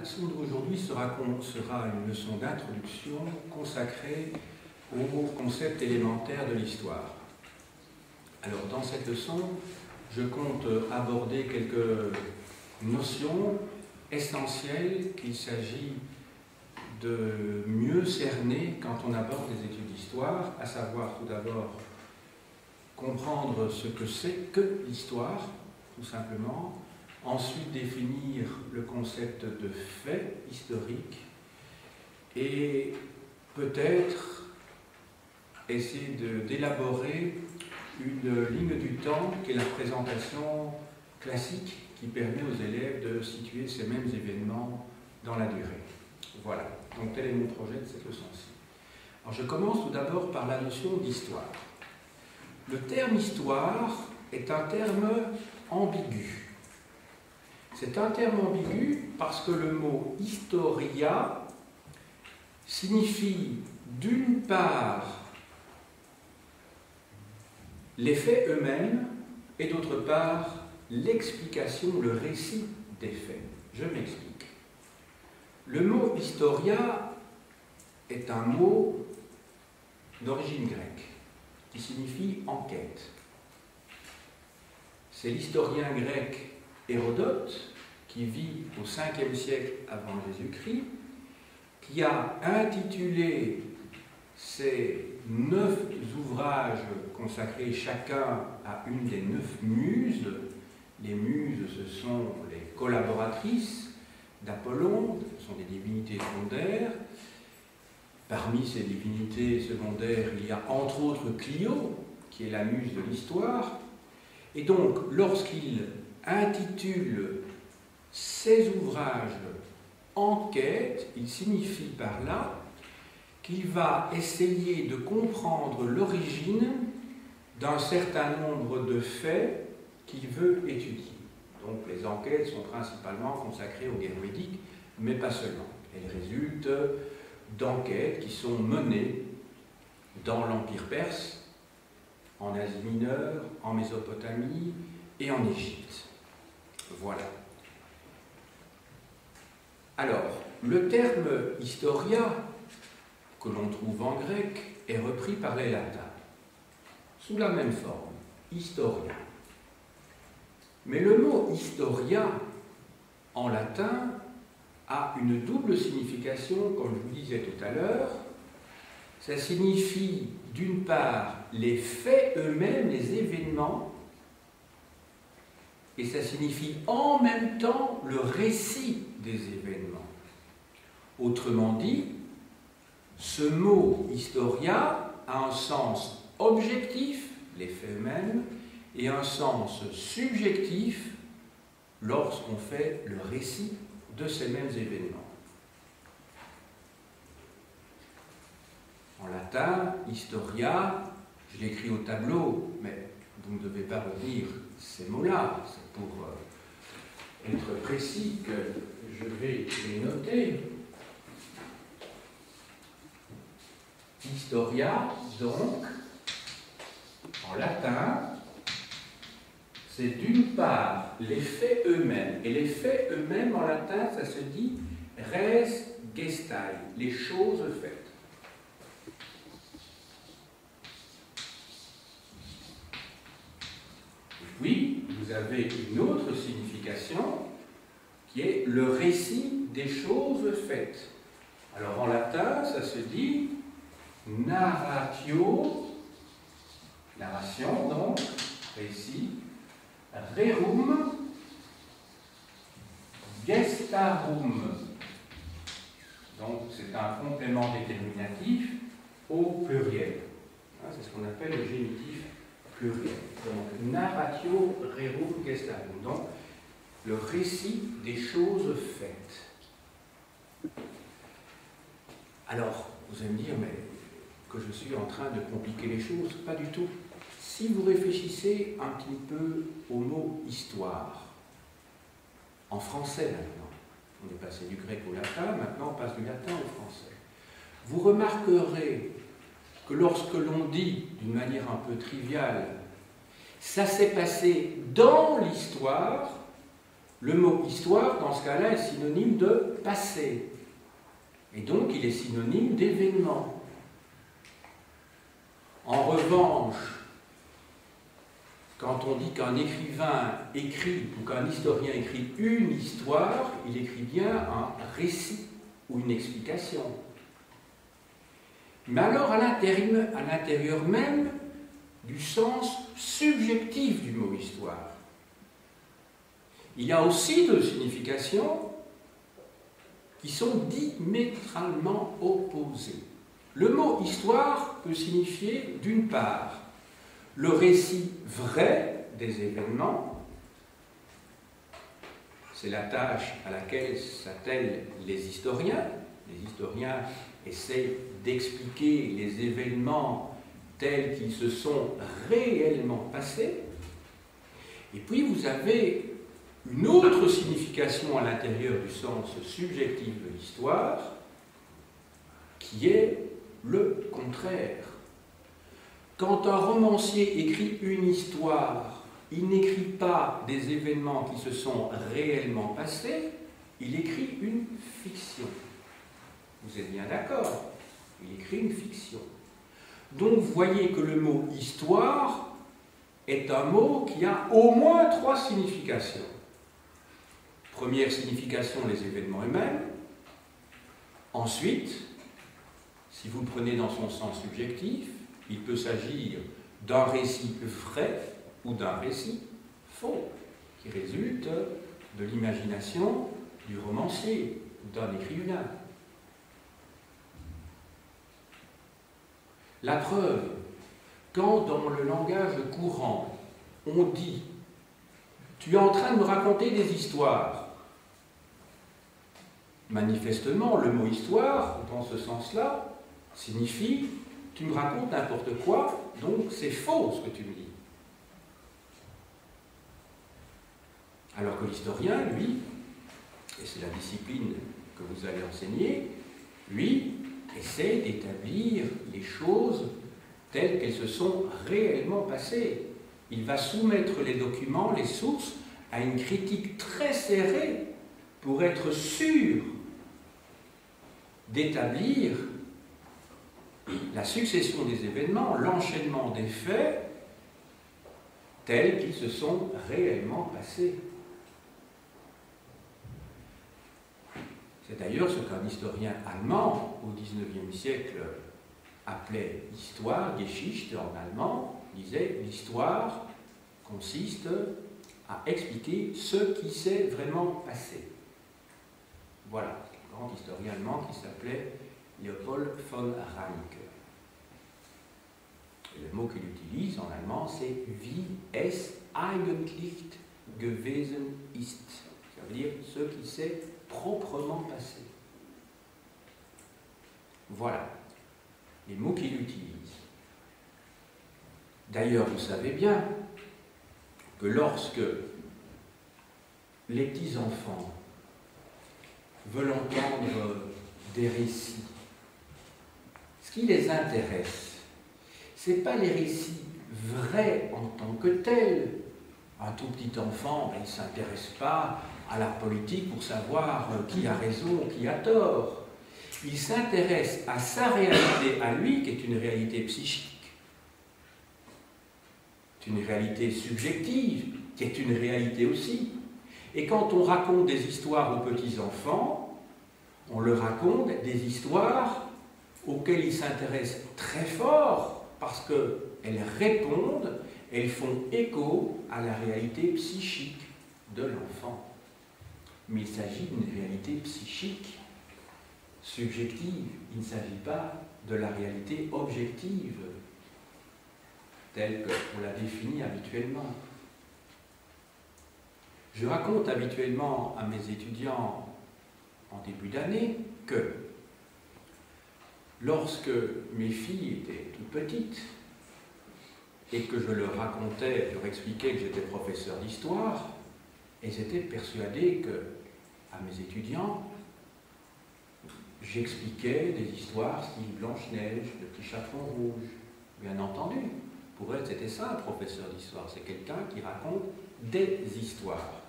leçon d'aujourd'hui sera une leçon d'introduction consacrée au concept élémentaire de l'histoire. Alors, dans cette leçon, je compte aborder quelques notions essentielles qu'il s'agit de mieux cerner quand on aborde les études d'histoire, à savoir tout d'abord comprendre ce que c'est que l'histoire, tout simplement, ensuite définir le concept de fait historique et peut-être essayer d'élaborer une ligne du temps qui est la présentation classique qui permet aux élèves de situer ces mêmes événements dans la durée. Voilà, donc tel est mon projet de cette leçon-ci. Alors je commence tout d'abord par la notion d'histoire. Le terme histoire est un terme ambigu. C'est un terme ambigu parce que le mot historia signifie d'une part les faits eux-mêmes et d'autre part l'explication, le récit des faits. Je m'explique. Le mot historia est un mot d'origine grecque qui signifie enquête. C'est l'historien grec Hérodote, qui vit au 5e siècle avant Jésus-Christ, qui a intitulé ces 9 ouvrages consacrés chacun à une des 9 muses. Les muses, ce sont les collaboratrices d'Apollon, ce sont des divinités secondaires. Parmi ces divinités secondaires, il y a entre autres Clio, qui est la muse de l'histoire. Et donc, lorsqu'il intitule ses ouvrages enquête, il signifie par là qu'il va essayer de comprendre l'origine d'un certain nombre de faits qu'il veut étudier. Donc les enquêtes sont principalement consacrées aux guerres médiques, mais pas seulement. Elles résultent d'enquêtes qui sont menées dans l'Empire perse, en Asie mineure, en Mésopotamie et en Égypte. Voilà. Alors, le terme historia, que l'on trouve en grec, est repris par les latins, sous la même forme, historia. Mais le mot historia, en latin, a une double signification, comme je vous disais tout à l'heure. Ça signifie, d'une part, les faits eux-mêmes, les événements, et ça signifie en même temps le récit des événements. Autrement dit, ce mot historia a un sens objectif, les faits eux-mêmes, et un sens subjectif lorsqu'on fait le récit de ces mêmes événements. En latin, historia, je l'écris au tableau, mais vous ne devez pas retenir ces mots-là, c'est pour être précis que je vais les noter. Historia, donc, en latin, c'est d'une part les faits eux-mêmes, et les faits eux-mêmes en latin, ça se dit res gestae, les choses faites. Puis, vous avez une autre signification qui est le récit des choses faites. Alors en latin, ça se dit narratio, narration donc, récit, rerum, gestarum. Donc c'est un complément déterminatif au pluriel. C'est ce qu'on appelle le génitif pluriel. Donc, narratio rerum gestarum. Donc, le récit des choses faites. Alors, vous allez me dire, mais que je suis en train de compliquer les choses? Pas du tout. Si vous réfléchissez un petit peu au mot histoire, en français maintenant, on est passé du grec au latin, maintenant on passe du latin au français, vous remarquerez que lorsque l'on dit, d'une manière un peu triviale, ça s'est passé dans l'histoire, Le mot histoire, dans ce cas-là, est synonyme de passé. Et donc, il est synonyme d'événement. En revanche, quand on dit qu'un écrivain écrit ou qu'un historien écrit une histoire, il écrit bien un récit ou une explication. Mais alors, à l'intérieur même du sens subjectif du mot histoire, il y a aussi deux significations qui sont diamétralement opposées. Le mot histoire peut signifier, d'une part, le récit vrai des événements. C'est la tâche à laquelle s'attellent les historiens. Les historiens essaient d'expliquer les événements tels qu'ils se sont réellement passés. Et puis vous avez une autre signification à l'intérieur du sens subjectif de l'histoire, qui est le contraire. Quand un romancier écrit une histoire, il n'écrit pas des événements qui se sont réellement passés, il écrit une fiction. Vous êtes bien d'accord? Il écrit une fiction. Donc vous voyez que le mot histoire est un mot qui a au moins trois significations. Première signification, les événements eux-mêmes. Ensuite, si vous le prenez dans son sens subjectif, il peut s'agir d'un récit vrai ou d'un récit faux, qui résulte de l'imagination du romancier ou d'un écrivain. La preuve, quand dans le langage courant, on dit « tu es en train de me raconter des histoires », manifestement, le mot « histoire », dans ce sens-là, signifie « tu me racontes n'importe quoi, donc c'est faux ce que tu me dis ». Alors que l'historien, lui, et c'est la discipline que vous allez enseigner, lui, essaie d'établir les choses telles qu'elles se sont réellement passées. Il va soumettre les documents, les sources, à une critique très serrée pour être sûr d'établir la succession des événements, l'enchaînement des faits tels qu'ils se sont réellement passés. C'est d'ailleurs ce qu'un historien allemand au XIXe siècle appelait histoire, Geschichte en allemand, disait l'histoire consiste à expliquer ce qui s'est vraiment passé. Voilà, un grand historien allemand qui s'appelait Leopold von Ranke. Et le mot qu'il utilise en allemand, c'est wie es eigentlich gewesen ist. Ça veut dire ce qui s'est proprement passé. Voilà les mots qu'il utilise. D'ailleurs, vous savez bien que lorsque les petits-enfants veulent entendre des récits, ce qui les intéresse, ce n'est pas les récits vrais en tant que tels. Un tout petit enfant, il ne s'intéresse pas à la politique pour savoir qui a raison ou qui a tort. Il s'intéresse à sa réalité à lui, qui est une réalité psychique, une réalité subjective, qui est une réalité aussi. Et quand on raconte des histoires aux petits-enfants, on leur raconte des histoires auxquelles ils s'intéressent très fort, parce qu'elles répondent, elles font écho à la réalité psychique de l'enfant. Mais il s'agit d'une réalité psychique, subjective. Il ne s'agit pas de la réalité objective, telle qu'on la définit habituellement. Je raconte habituellement à mes étudiants en début d'année que lorsque mes filles étaient toutes petites et que je leur racontais, je leur expliquais que j'étais professeur d'histoire, elles étaient persuadées que, à mes étudiants, j'expliquais des histoires style Blanche-Neige, le petit chaperon rouge. Bien entendu, pour elles, c'était ça un professeur d'histoire, c'est quelqu'un qui raconte des histoires.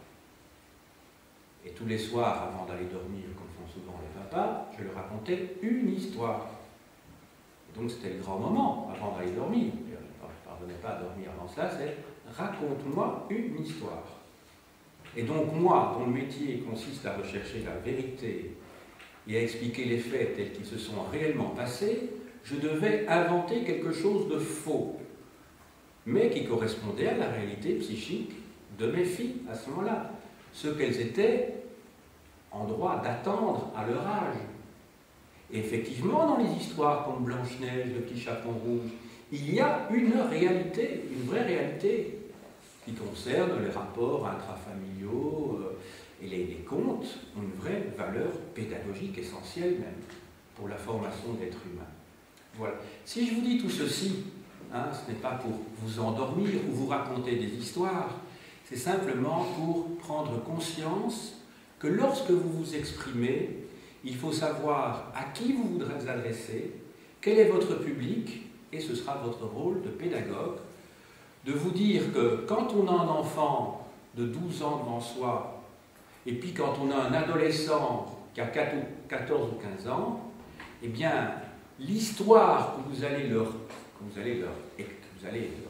Et tous les soirs, avant d'aller dormir, comme font souvent les papas, je leur racontais une histoire. Et donc c'était le grand moment, avant d'aller dormir. Je ne parvenais pas à dormir avant cela, c'est « raconte-moi une histoire ». Et donc moi, dont le métier consiste à rechercher la vérité et à expliquer les faits tels qu'ils se sont réellement passés, je devais inventer quelque chose de faux, mais qui correspondait à la réalité psychique de mes filles à ce moment-là, ce qu'elles étaient en droit d'attendre à leur âge. Et effectivement, dans les histoires comme Blanche-Neige, le petit chaperon rouge, il y a une réalité, une vraie réalité, qui concerne les rapports intrafamiliaux et les contes ont une vraie valeur pédagogique essentielle même pour la formation d'êtres humains. Voilà. Si je vous dis tout ceci, ce n'est pas pour vous endormir ou vous raconter des histoires, c'est simplement pour prendre conscience que lorsque vous vous exprimez, il faut savoir à qui vous voudrez adresser, quel est votre public, et ce sera votre rôle de pédagogue, de vous dire que quand on a un enfant de 12 ans devant soi, et puis quand on a un adolescent qui a 14 ou 15 ans, eh bien, l'histoire que vous allez leur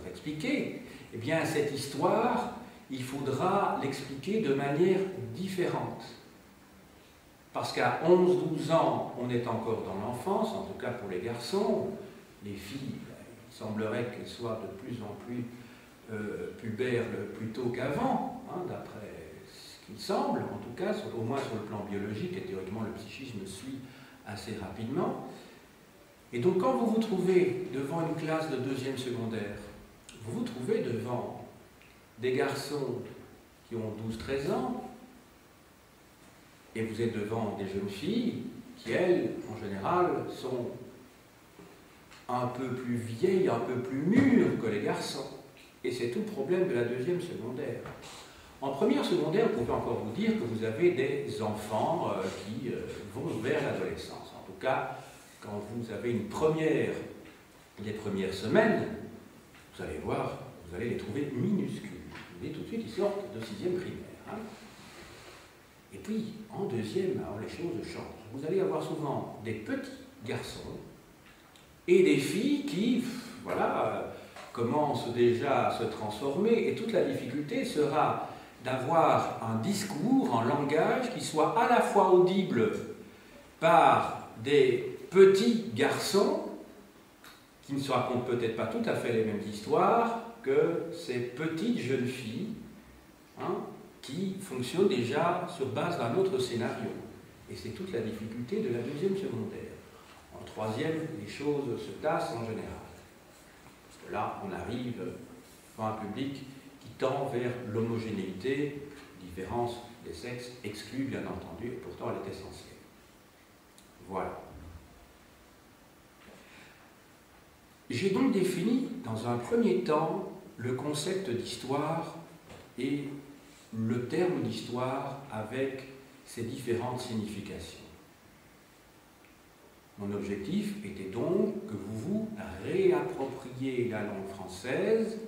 expliquer, eh bien, cette histoire, il faudra l'expliquer de manière différente. Parce qu'à 11-12 ans, on est encore dans l'enfance, en tout cas pour les garçons. Les filles, il semblerait qu'elles soient de plus en plus pubères plus tôt qu'avant, d'après ce qu'il semble, en tout cas, au moins sur le plan biologique, et théoriquement le psychisme suit assez rapidement. Et donc quand vous vous trouvez devant une classe de 2e secondaire, vous vous trouvez devant des garçons qui ont 12-13 ans, et vous êtes devant des jeunes filles qui, elles, en général, sont un peu plus vieilles, un peu plus mûres que les garçons. Et c'est tout le problème de la 2e secondaire. En 1re secondaire, vous pouvez encore vous dire que vous avez des enfants qui vont vers l'adolescence. En tout cas, quand vous avez les premières semaines, vous allez voir, vous allez les trouver minuscules. Vous voyez, tout de suite, ils sortent de 6e primaire. Et puis, en 2e, alors les choses changent. Vous allez avoir souvent des petits garçons et des filles qui, commencent déjà à se transformer. Et toute la difficulté sera d'avoir un discours, un langage qui soit à la fois audible par des petits garçons qui ne se racontent peut-être pas tout à fait les mêmes histoires que ces petites jeunes filles qui fonctionnent déjà sur base d'un autre scénario. Et c'est toute la difficulté de la 2e secondaire. En 3e, les choses se tassent en général. Parce que là, on arrive devant un public qui tend vers l'homogénéité, différence des sexes exclue bien entendu, et pourtant elle est essentielle. Voilà. J'ai donc défini dans un premier temps le concept d'histoire et le terme d'histoire avec ses différentes significations. Mon objectif était donc que vous vous réappropriez la langue française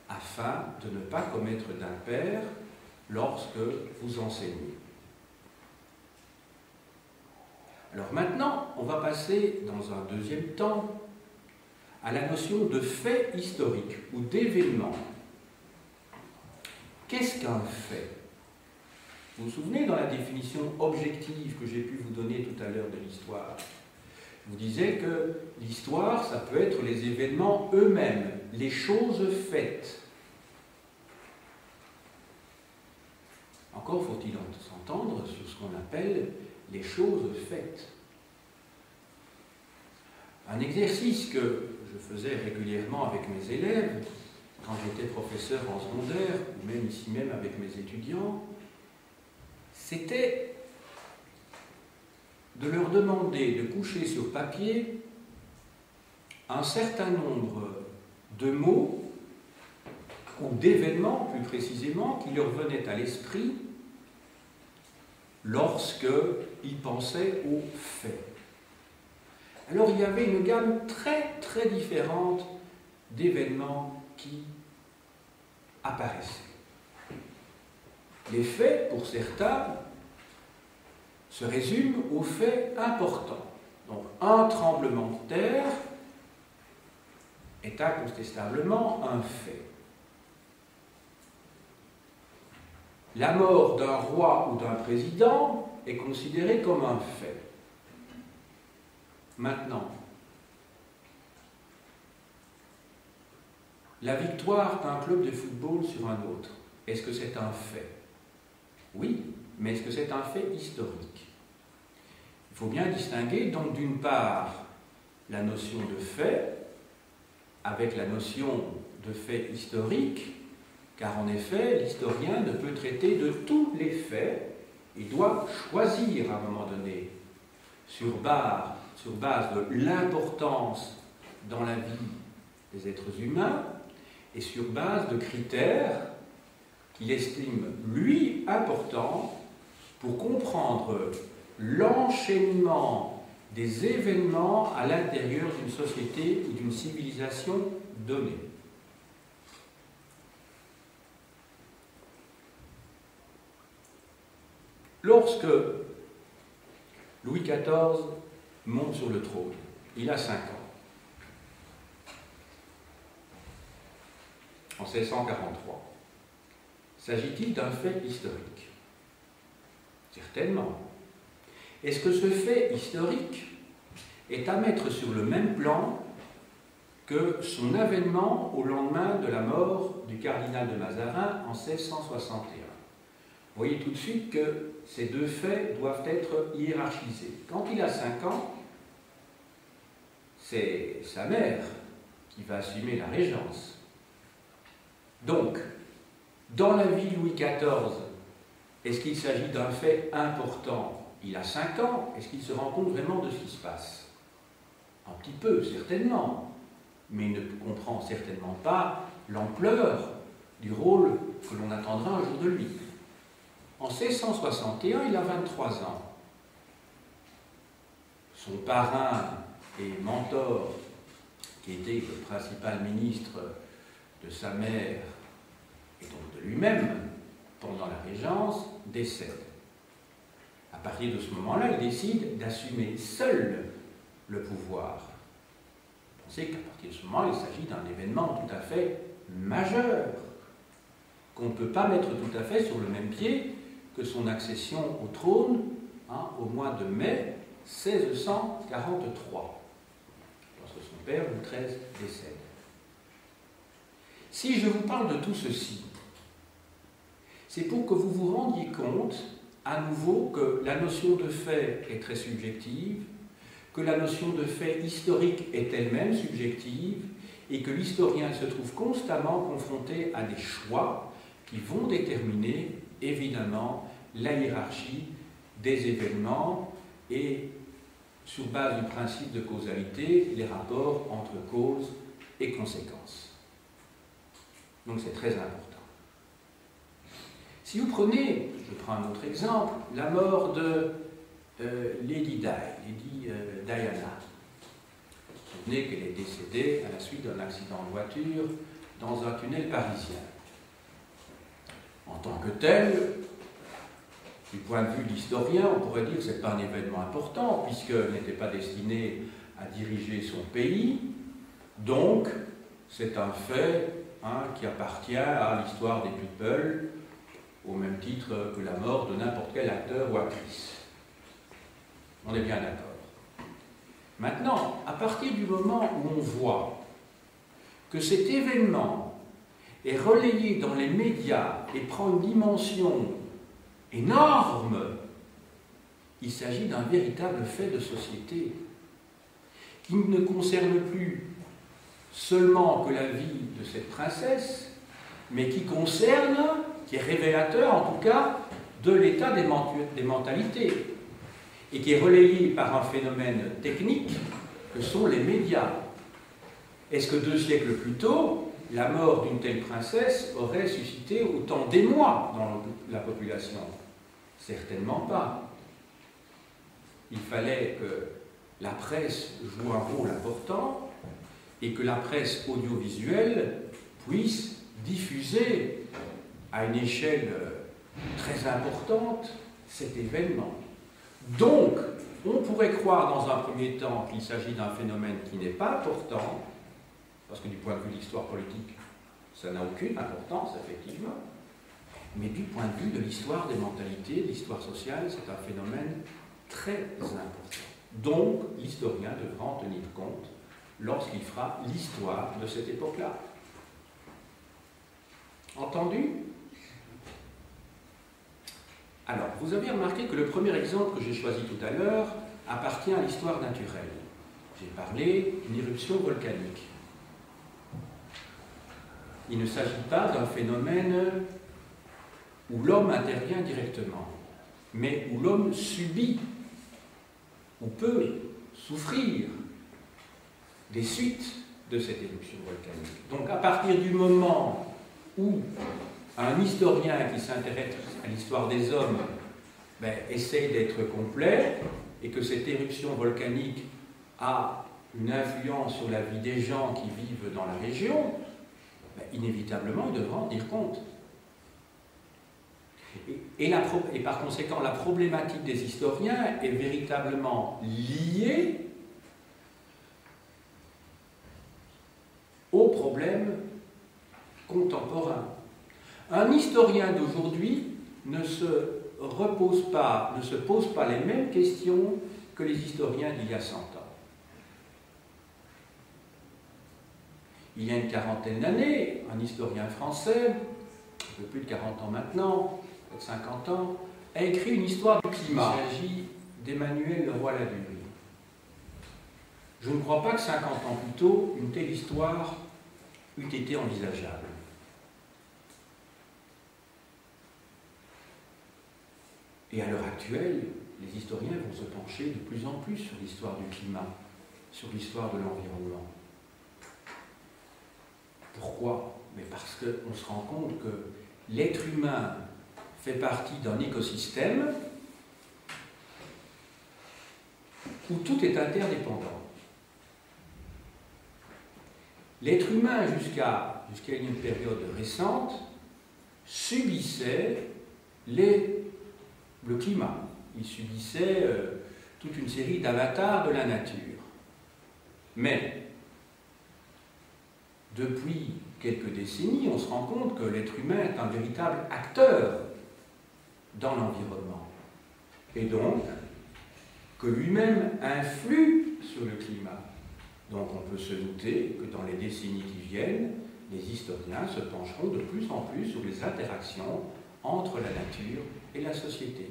afin de ne pas commettre d'impair lorsque vous enseignez. Alors maintenant, on va passer dans un 2e temps à la notion de fait historique ou d'événement. Qu'est-ce qu'un fait? Vous vous souvenez dans la définition objective que j'ai pu vous donner tout à l'heure de l'histoire? Je vous disais que l'histoire, ça peut être les événements eux-mêmes, les choses faites. Encore faut-il s'entendre sur ce qu'on appelle les choses faites. Un exercice que je faisais régulièrement avec mes élèves, quand j'étais professeur en secondaire, ou même ici même avec mes étudiants, c'était de leur demander de coucher sur papier un certain nombre de mots ou d'événements, plus précisément, qui leur venaient à l'esprit lorsqu'ils pensaient aux faits. Alors il y avait une gamme très très différente d'événements qui apparaissaient. Les faits, pour certains, se résume aux faits importants. Donc, un tremblement de terre est incontestablement un fait. La mort d'un roi ou d'un président est considérée comme un fait. Maintenant, la victoire d'un club de football sur un autre, est-ce que c'est un fait? Oui, mais est-ce que c'est un fait historique? Il faut bien distinguer donc d'une part la notion de fait avec la notion de fait historique, car en effet, l'historien ne peut traiter de tous les faits, il doit choisir à un moment donné, sur base de l'importance dans la vie des êtres humains, et sur base de critères qu'il estime, lui, importants pour comprendre l'enchaînement des événements à l'intérieur d'une société ou d'une civilisation donnée. Lorsque Louis XIV monte sur le trône, il a 5 ans, en 1643. S'agit-il d'un fait historique? Certainement. Est-ce que ce fait historique est à mettre sur le même plan que son avènement au lendemain de la mort du cardinal de Mazarin en 1661? Vous voyez tout de suite que ces deux faits doivent être hiérarchisés. Quand il a 5 ans, c'est sa mère qui va assumer la régence. Donc, dans la vie de Louis XIV, est-ce qu'il s'agit d'un fait important? Il a 5 ans, est-ce qu'il se rend compte vraiment de ce qui se passe? Un petit peu, certainement, mais il ne comprend certainement pas l'ampleur du rôle que l'on attendra un jour de lui. En 1661, il a 23 ans. Son parrain et mentor, qui était le principal ministre de sa mère et donc de lui-même pendant la régence, décède. À partir de ce moment-là, il décide d'assumer seul le pouvoir. Pensez qu'à partir de ce moment, il s'agit d'un événement tout à fait majeur, qu'on ne peut pas mettre tout à fait sur le même pied que son accession au trône au mois de mai 1643, lorsque son père, Louis XIII, décède. Si je vous parle de tout ceci, c'est pour que vous vous rendiez compte, à nouveau, que la notion de fait est très subjective, que la notion de fait historique est elle-même subjective, et que l'historien se trouve constamment confronté à des choix qui vont déterminer, évidemment, la hiérarchie des événements et, sur base du principe de causalité, les rapports entre cause et conséquences. Donc c'est très important. Si vous prenez, je prends un autre exemple, la mort de Lady Diana. Vous vous souvenez qu'elle est décédée à la suite d'un accident de voiture dans un tunnel parisien. En tant que tel, du point de vue de l'historien, on pourrait dire que ce n'est pas un événement important, puisqu'elle n'était pas destinée à diriger son pays. Donc, c'est un fait qui appartient à l'histoire des people, au même titre que la mort de n'importe quel acteur ou actrice. On est bien d'accord. Maintenant, à partir du moment où on voit que cet événement est relayé dans les médias et prend une dimension énorme, il s'agit d'un véritable fait de société qui ne concerne plus seulement que la vie de cette princesse, mais qui est révélateur en tout cas de l'état des mentalités, et qui est relayé par un phénomène technique que sont les médias. Est-ce que 2 siècles plus tôt, la mort d'une telle princesse aurait suscité autant d'émoi dans la population? Certainement pas. Il fallait que la presse joue un rôle important et que la presse audiovisuelle puisse diffuser à une échelle très importante cet événement. Donc, on pourrait croire dans un premier temps qu'il s'agit d'un phénomène qui n'est pas important, parce que du point de vue de l'histoire politique, ça n'a aucune importance, effectivement, mais du point de vue de l'histoire des mentalités, de l'histoire sociale, c'est un phénomène très important. Donc, l'historien devra en tenir compte lorsqu'il fera l'histoire de cette époque-là. Entendu? Alors, vous avez remarqué que le premier exemple que j'ai choisi tout à l'heure appartient à l'histoire naturelle. J'ai parlé d'une éruption volcanique. Il ne s'agit pas d'un phénomène où l'homme intervient directement, mais où l'homme subit ou peut souffrir des suites de cette éruption volcanique. Donc à partir du moment où un historien qui s'intéresse à l'histoire des hommes essaye d'être complet et que cette éruption volcanique a une influence sur la vie des gens qui vivent dans la région, inévitablement il devra en tenir compte. Et par conséquent, la problématique des historiens est véritablement liée aux problèmes contemporains. Un historien d'aujourd'hui ne se pose pas les mêmes questions que les historiens d'il y a 100 ans. Il y a une quarantaine d'années, un historien français, un peu plus de 40 ans maintenant, peut-être 50 ans, a écrit une histoire du climat. Il s'agit d'Emmanuel Leroy-Ladurie. Je ne crois pas que 50 ans plus tôt, une telle histoire eût été envisageable. Et à l'heure actuelle, les historiens vont se pencher de plus en plus sur l'histoire du climat, sur l'histoire de l'environnement. Pourquoi? Mais parce qu'on se rend compte que l'être humain fait partie d'un écosystème où tout est interdépendant. L'être humain, jusqu'à une période récente, subissait le climat. Il subissait toute une série d'avatars de la nature. Mais, depuis quelques décennies, on se rend compte que l'être humain est un véritable acteur dans l'environnement. Et donc, que lui-même influe sur le climat. Donc on peut se douter que dans les décennies qui viennent, les historiens se pencheront de plus en plus sur les interactions entre la nature et la société,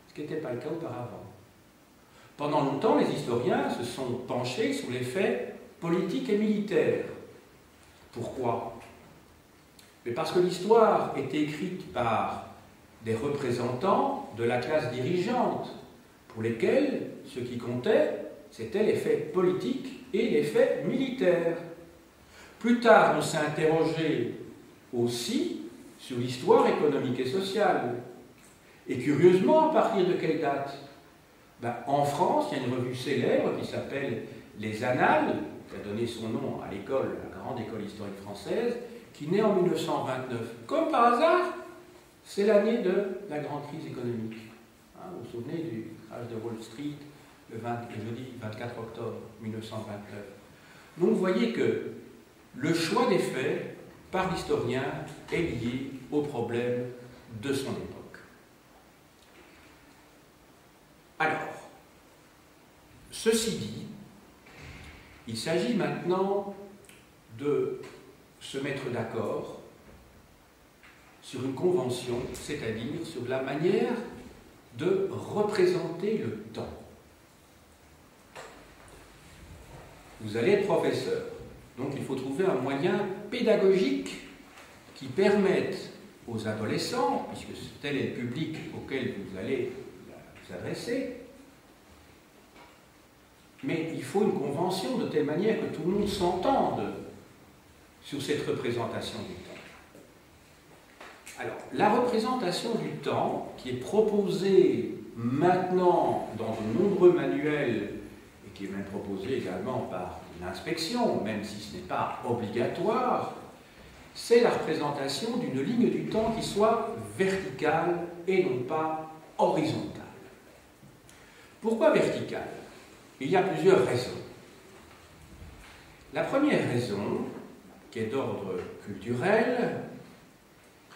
ce qui n'était pas le cas auparavant. Pendant longtemps, les historiens se sont penchés sur les faits politiques et militaires. Pourquoi? Mais parce que l'histoire était écrite par des représentants de la classe dirigeante, pour lesquels ce qui comptait, c'était les faits politiques et les faits militaires. Plus tard, on s'est interrogé aussi sur l'histoire économique et sociale. Et curieusement, à partir de quelle date? En France, il y a une revue célèbre qui s'appelle Les Annales, qui a donné son nom à l'école, la grande école historique française, qui naît en 1929. Comme par hasard, c'est l'année de la grande crise économique. Vous vous souvenez du crash de Wall Street, le jeudi 24 octobre 1929. Donc vous voyez que le choix des faits par l'historien est lié aux problèmes de son époque. Alors, ceci dit, il s'agit maintenant de se mettre d'accord sur une convention, c'est-à-dire sur la manière de représenter le temps. Vous allez être professeur, donc il faut trouver un moyen pédagogique qui permette aux adolescents, puisque tel est le public auquel vous allez vous adresser, mais il faut une convention de telle manière que tout le monde s'entende sur cette représentation du temps. Alors, la représentation du temps, qui est proposée maintenant dans de nombreux manuels, et qui est même proposée également par l'inspection, même si ce n'est pas obligatoire, c'est la représentation d'une ligne du temps qui soit verticale et non pas horizontale. Pourquoi vertical? Il y a plusieurs raisons. La première raison, qui est d'ordre culturel,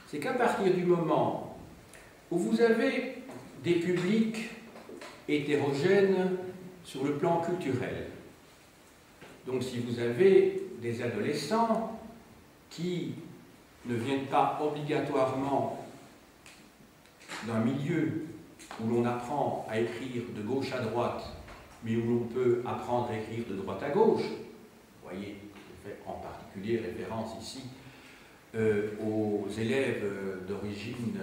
c'est qu'à partir du moment où vous avez des publics hétérogènes sur le plan culturel, donc si vous avez des adolescents qui ne viennent pas obligatoirement d'un milieu où l'on apprend à écrire de gauche à droite, mais où l'on peut apprendre à écrire de droite à gauche, vous voyez, je fais en particulier référence ici aux élèves d'origine,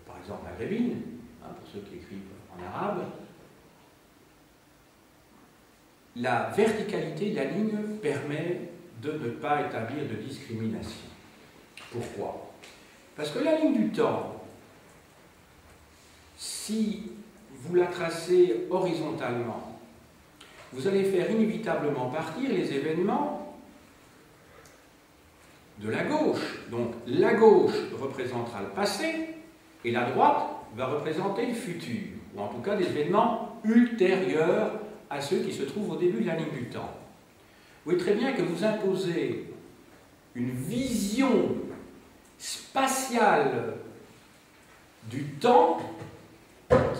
par exemple maghrébine, pour ceux qui écrivent en arabe, la verticalité de la ligne permet de ne pas établir de discrimination. Pourquoi? Parce que la ligne du temps, si vous la tracez horizontalement, vous allez faire inévitablement partir les événements de la gauche. Donc la gauche représentera le passé et la droite va représenter le futur, ou en tout cas des événements ultérieurs à ceux qui se trouvent au début de la ligne du temps. Vous voyez très bien que vous imposez une vision spatiale du temps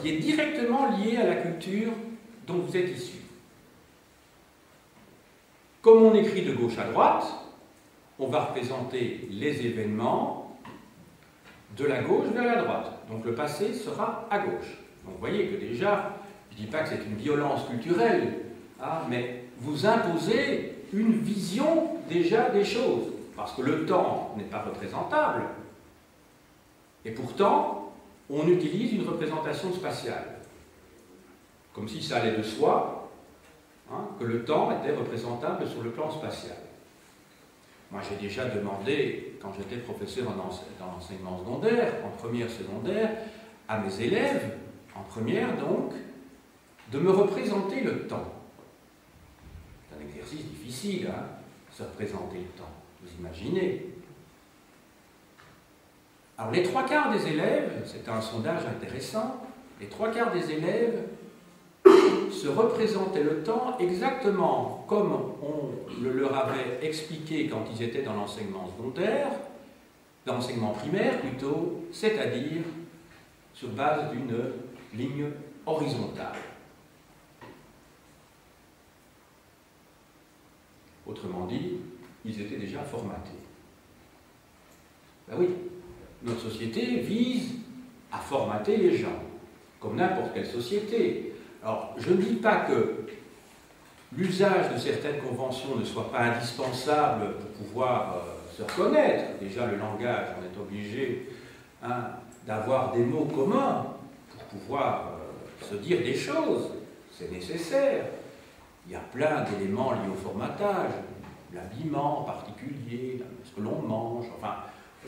qui est directement liée à la culture dont vous êtes issu. Comme on écrit de gauche à droite, on va représenter les événements de la gauche vers la droite. Donc le passé sera à gauche. Donc vous voyez que déjà, je ne dis pas que c'est une violence culturelle, mais vous imposez une vision déjà des choses. Parce que le temps n'est pas représentable. Et pourtant, on utilise une représentation spatiale. Comme si ça allait de soi, que le temps était représentable sur le plan spatial. Moi, j'ai déjà demandé, quand j'étais professeur dans l'enseignement secondaire, en première secondaire, à mes élèves, en première donc, de me représenter le temps. C'est un exercice difficile, se représenter le temps, vous imaginez. Alors, les 3/4 des élèves, c'est un sondage intéressant, les 3/4 des élèves se représentaient le temps exactement comme on le leur avait expliqué quand ils étaient dans l'enseignement secondaire, dans l'enseignement primaire plutôt, c'est-à-dire sur base d'une ligne horizontale. Autrement dit, ils étaient déjà formatés. Ben oui, notre société vise à formater les gens, comme n'importe quelle société. Alors, je ne dis pas que l'usage de certaines conventions ne soit pas indispensable pour pouvoir se reconnaître. Déjà, le langage, on est obligé d'avoir des mots communs pour pouvoir se dire des choses. C'est nécessaire. Il y a plein d'éléments liés au formatage, l'habillement en particulier, ce que l'on mange, enfin,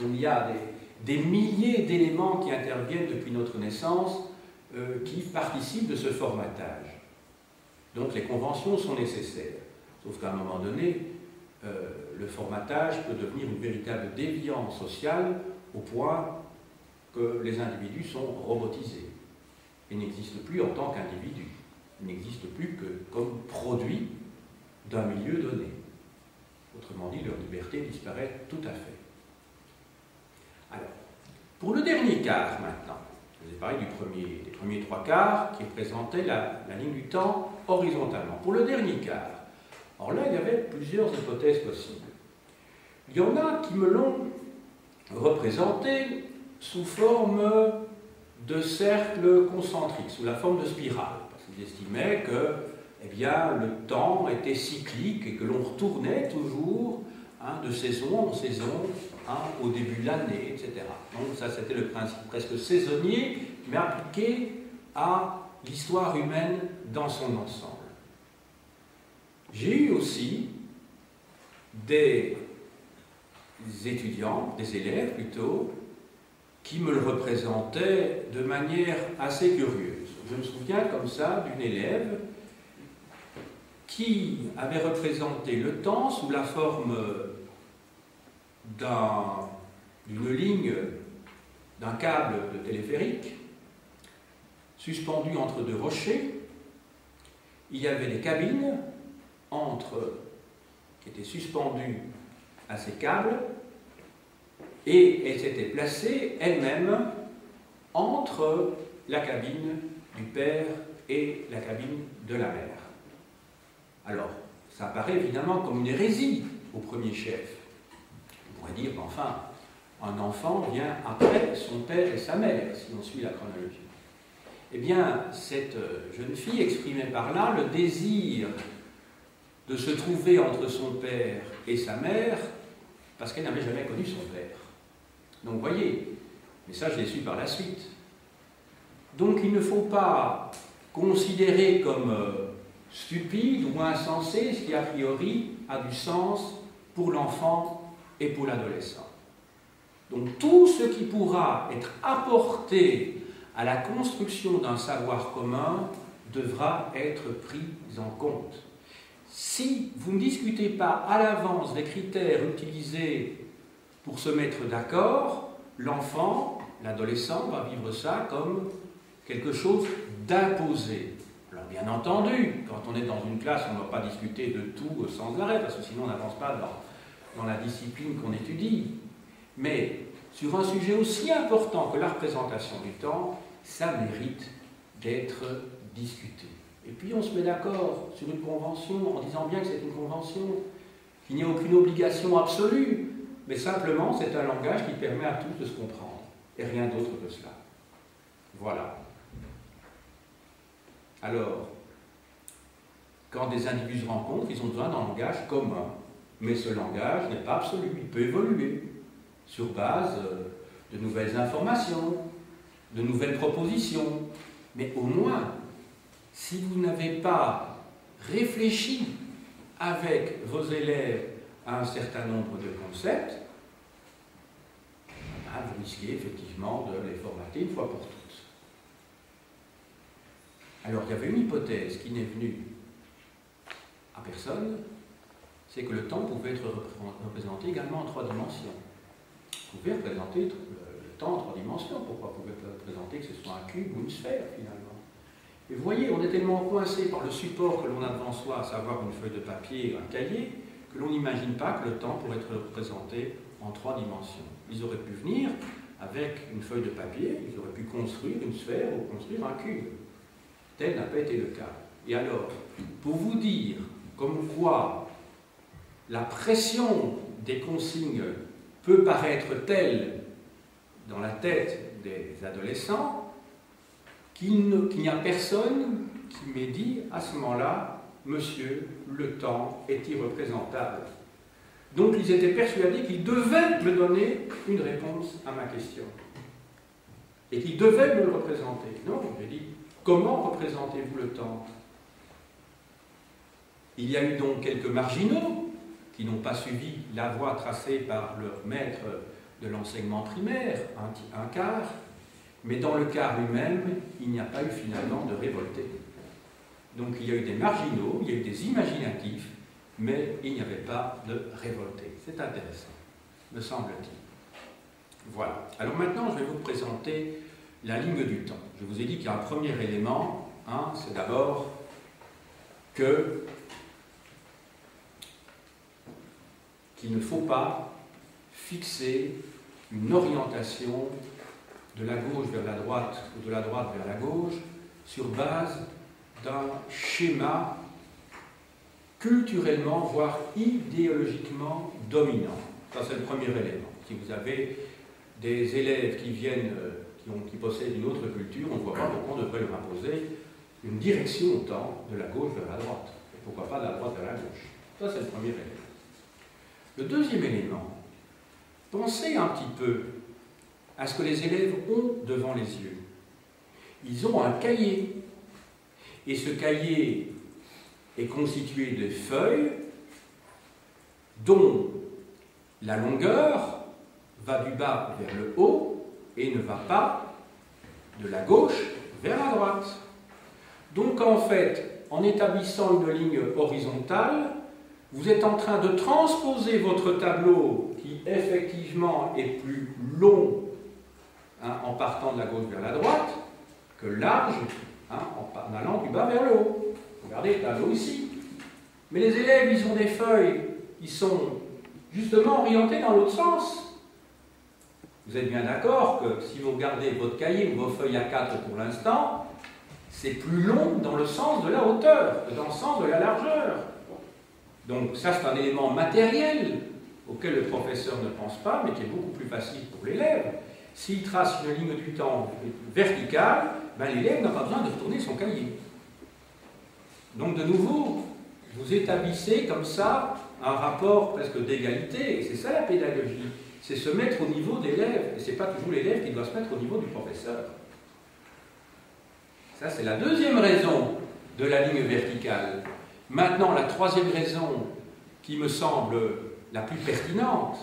il y a des milliers d'éléments qui interviennent depuis notre naissance qui participent de ce formatage. Donc les conventions sont nécessaires. Sauf qu'à un moment donné, le formatage peut devenir une véritable déviance sociale au point que les individus sont robotisés et n'existent plus en tant qu'individus. Ils n'existent plus que comme produits d'un milieu donné. Autrement dit, leur liberté disparaît tout à fait. Alors, pour le dernier quart maintenant, je vous ai parlé des premiers 3/4 qui représentaient la ligne du temps horizontalement. Pour le dernier quart, alors là, il y avait plusieurs hypothèses possibles. Il y en a qui me l'ont représenté sous forme de cercle concentrique, sous la forme de spirale, parce qu'ils estimaient que le temps était cyclique et que l'on retournait toujours de saison en saison, au début de l'année, etc. Donc ça, c'était le principe presque saisonnier, mais appliqué à l'histoire humaine dans son ensemble. J'ai eu aussi des étudiants, des élèves plutôt, qui me le représentaient de manière assez curieuse. Je me souviens comme ça d'une élève qui avait représenté le temps sous la forme d'une ligne, d'un câble de téléphérique, suspendu entre deux rochers. Il y avait des cabines qui étaient suspendues à ces câbles, et elle s'était placée elle-même entre la cabine du père et la cabine de la mère. Alors, ça paraît évidemment comme une hérésie au premier chef. On pourrait dire, enfin, un enfant vient après son père et sa mère, si on suit la chronologie. Eh bien, cette jeune fille exprimait par là le désir de se trouver entre son père et sa mère, parce qu'elle n'avait jamais connu son père. Donc, vous voyez, mais ça, je l'ai su par la suite. Donc, il ne faut pas considérer comme stupide ou insensé ce qui, a priori, a du sens pour l'enfant et pour l'adolescent. Donc, tout ce qui pourra être apporté à la construction d'un savoir commun devra être pris en compte. Si vous ne discutez pas à l'avance des critères utilisés pour se mettre d'accord, l'enfant, l'adolescent va vivre ça comme quelque chose d'imposé. Alors bien entendu, quand on est dans une classe, on ne va pas discuter de tout sans arrêt, parce que sinon on n'avance pas dans la discipline qu'on étudie. Mais sur un sujet aussi important que la représentation du temps, ça mérite d'être discuté. Et puis on se met d'accord sur une convention en disant bien que c'est une convention, qu'il n'y a aucune obligation absolue, mais simplement c'est un langage qui permet à tous de se comprendre, et rien d'autre que cela. Voilà. Alors, quand des individus se rencontrent, ils ont besoin d'un langage commun, mais ce langage n'est pas absolu, il peut évoluer sur base de nouvelles informations, de nouvelles propositions, mais au moins, si vous n'avez pas réfléchi avec vos élèves à un certain nombre de concepts, vous risquez effectivement de les formater une fois pour toutes. Alors, il y avait une hypothèse qui n'est venue à personne, c'est que le temps pouvait être représenté également en 3 dimensions. Vous pouvez représenter le temps en 3 dimensions, pourquoi vous pouvez représenter que ce soit un cube ou une sphère, finalement. Et vous voyez, on est tellement coincé par le support que l'on a devant soi, à savoir une feuille de papier, un cahier, que l'on n'imagine pas que le temps pourrait être représenté en 3 dimensions. Ils auraient pu venir avec une feuille de papier, ils auraient pu construire une sphère ou construire un cube. Tel n'a pas été le cas. Et alors, pour vous dire comme quoi la pression des consignes peut paraître telle dans la tête des adolescents qu'il n'y a personne qui m'ait dit à ce moment-là, monsieur, le temps est irreprésentable. Donc ils étaient persuadés qu'ils devaient me donner une réponse à ma question. Et qu'ils devaient me le représenter. Non, j'ai dit, comment représentez-vous le temps? Il y a eu donc quelques marginaux qui n'ont pas suivi la voie tracée par leur maître de l'enseignement primaire, un quart, mais dans le quart lui-même, il n'y a pas eu finalement de révoltés. Donc il y a eu des marginaux, il y a eu des imaginatifs, mais il n'y avait pas de révoltés. C'est intéressant, me semble-t-il. Voilà. Alors maintenant, je vais vous présenter la ligne du temps. Je vous ai dit qu'il y a un premier élément, c'est d'abord qu'il ne faut pas fixer une orientation de la gauche vers la droite ou de la droite vers la gauche sur base d'un schéma culturellement, voire idéologiquement dominant. Ça, c'est le premier élément. Si vous avez des élèves qui viennent, qui possèdent une autre culture, on ne voit pas pourquoi on devrait leur imposer une direction au temps de la gauche vers la droite. Et pourquoi pas de la droite vers la gauche. Ça, c'est le premier élément. Le deuxième élément, pensez un petit peu à ce que les élèves ont devant les yeux. Ils ont un cahier. Et ce cahier est constitué de feuilles dont la longueur va du bas vers le haut et ne va pas de la gauche vers la droite. Donc en fait, en établissant une ligne horizontale, vous êtes en train de transposer votre tableau qui effectivement est plus long en partant de la gauche vers la droite que large, hein, en allant du bas vers le haut. Regardez le tableau ici. Mais les élèves, ils ont des feuilles qui sont justement orientées dans l'autre sens. Vous êtes bien d'accord que si vous regardez votre cahier ou vos feuilles A4 pour l'instant, c'est plus long dans le sens de la hauteur que dans le sens de la largeur. Donc ça, c'est un élément matériel auquel le professeur ne pense pas, mais qui est beaucoup plus facile pour l'élève. S'il trace une ligne du temps verticale, ben, l'élève n'a pas besoin de retourner son cahier. Donc de nouveau, vous établissez comme ça un rapport presque d'égalité, et c'est ça la pédagogie, c'est se mettre au niveau d'élève, et ce n'est pas toujours l'élève qui doit se mettre au niveau du professeur. Ça, c'est la deuxième raison de la ligne verticale. Maintenant, la troisième raison qui me semble la plus pertinente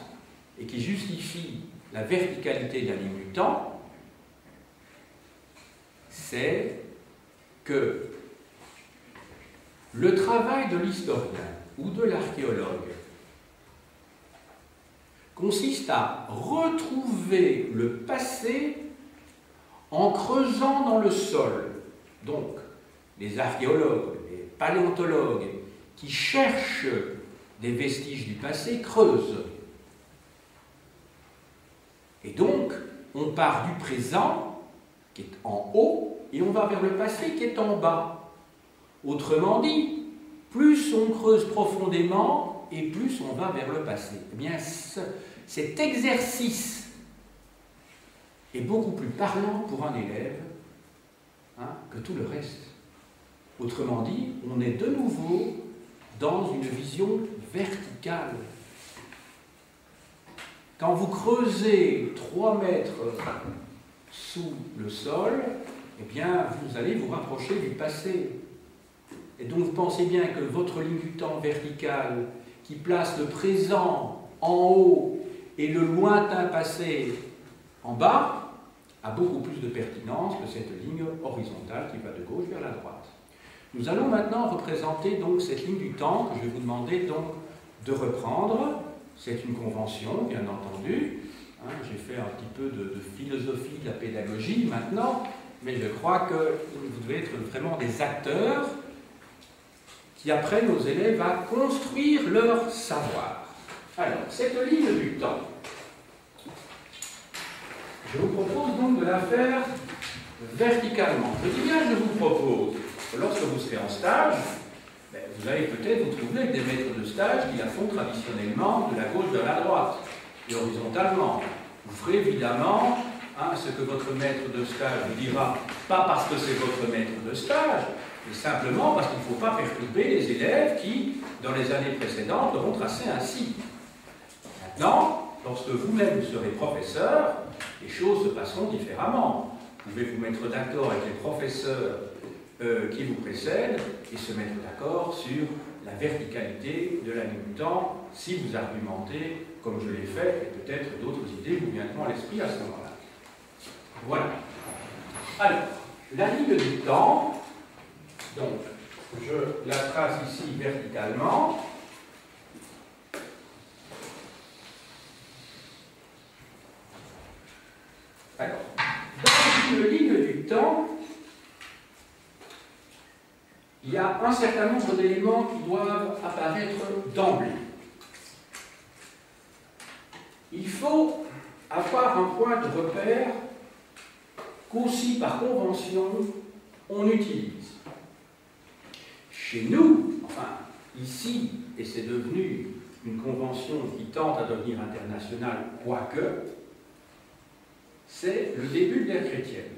et qui justifie la verticalité de la ligne du temps, c'est que le travail de l'historien ou de l'archéologue consiste à retrouver le passé en creusant dans le sol. Donc, les archéologues, les paléontologues qui cherchent des vestiges du passé creusent. Et donc, on part du présent, qui est en haut, et on va vers le passé, qui est en bas. Autrement dit, plus on creuse profondément, et plus on va vers le passé. Eh bien, cet exercice est beaucoup plus parlant pour un élève, hein, que tout le reste. Autrement dit, on est de nouveau dans une vision verticale. Quand vous creusez 3 mètres sous le sol, eh bien, vous allez vous rapprocher du passé. Et donc, vous pensez bien que votre ligne du temps verticale, qui place le présent en haut et le lointain passé en bas, a beaucoup plus de pertinence que cette ligne horizontale qui va de gauche vers la droite. Nous allons maintenant représenter donc cette ligne du temps que je vais vous demander donc de reprendre. C'est une convention, bien entendu. Hein, j'ai fait un petit peu de philosophie de la pédagogie maintenant, mais je crois que vous devez être vraiment des acteurs qui apprennent aux élèves à construire leur savoir. Alors, cette ligne du temps, je vous propose donc de la faire verticalement. Je dis bien, je vous propose, lorsque vous serez en stage, vous allez peut-être vous trouver avec des maîtres de stage qui la font traditionnellement de la gauche vers la droite, et horizontalement. Vous ferez évidemment ce que votre maître de stage vous dira, pas parce que c'est votre maître de stage, mais simplement parce qu'il ne faut pas perturber les élèves qui, dans les années précédentes, l'auront tracé ainsi. Maintenant, lorsque vous-même serez professeur, les choses se passeront différemment. Vous pouvez vous mettre d'accord avec les professeurs qui vous précèdent et se mettre d'accord sur la verticalité de la ligne du temps si vous argumentez comme je l'ai fait, et peut-être d'autres idées vous viendront à l'esprit à ce moment-là. Voilà. Alors, la ligne du temps, donc, je la trace ici verticalement. Alors, dans une ligne du temps, il y a un certain nombre d'éléments qui doivent apparaître d'emblée. Il faut avoir un point de repère qu'aussi par convention on utilise. Chez nous, enfin ici, et c'est devenu une convention qui tente à devenir internationale, quoique, c'est le début de l'ère chrétienne.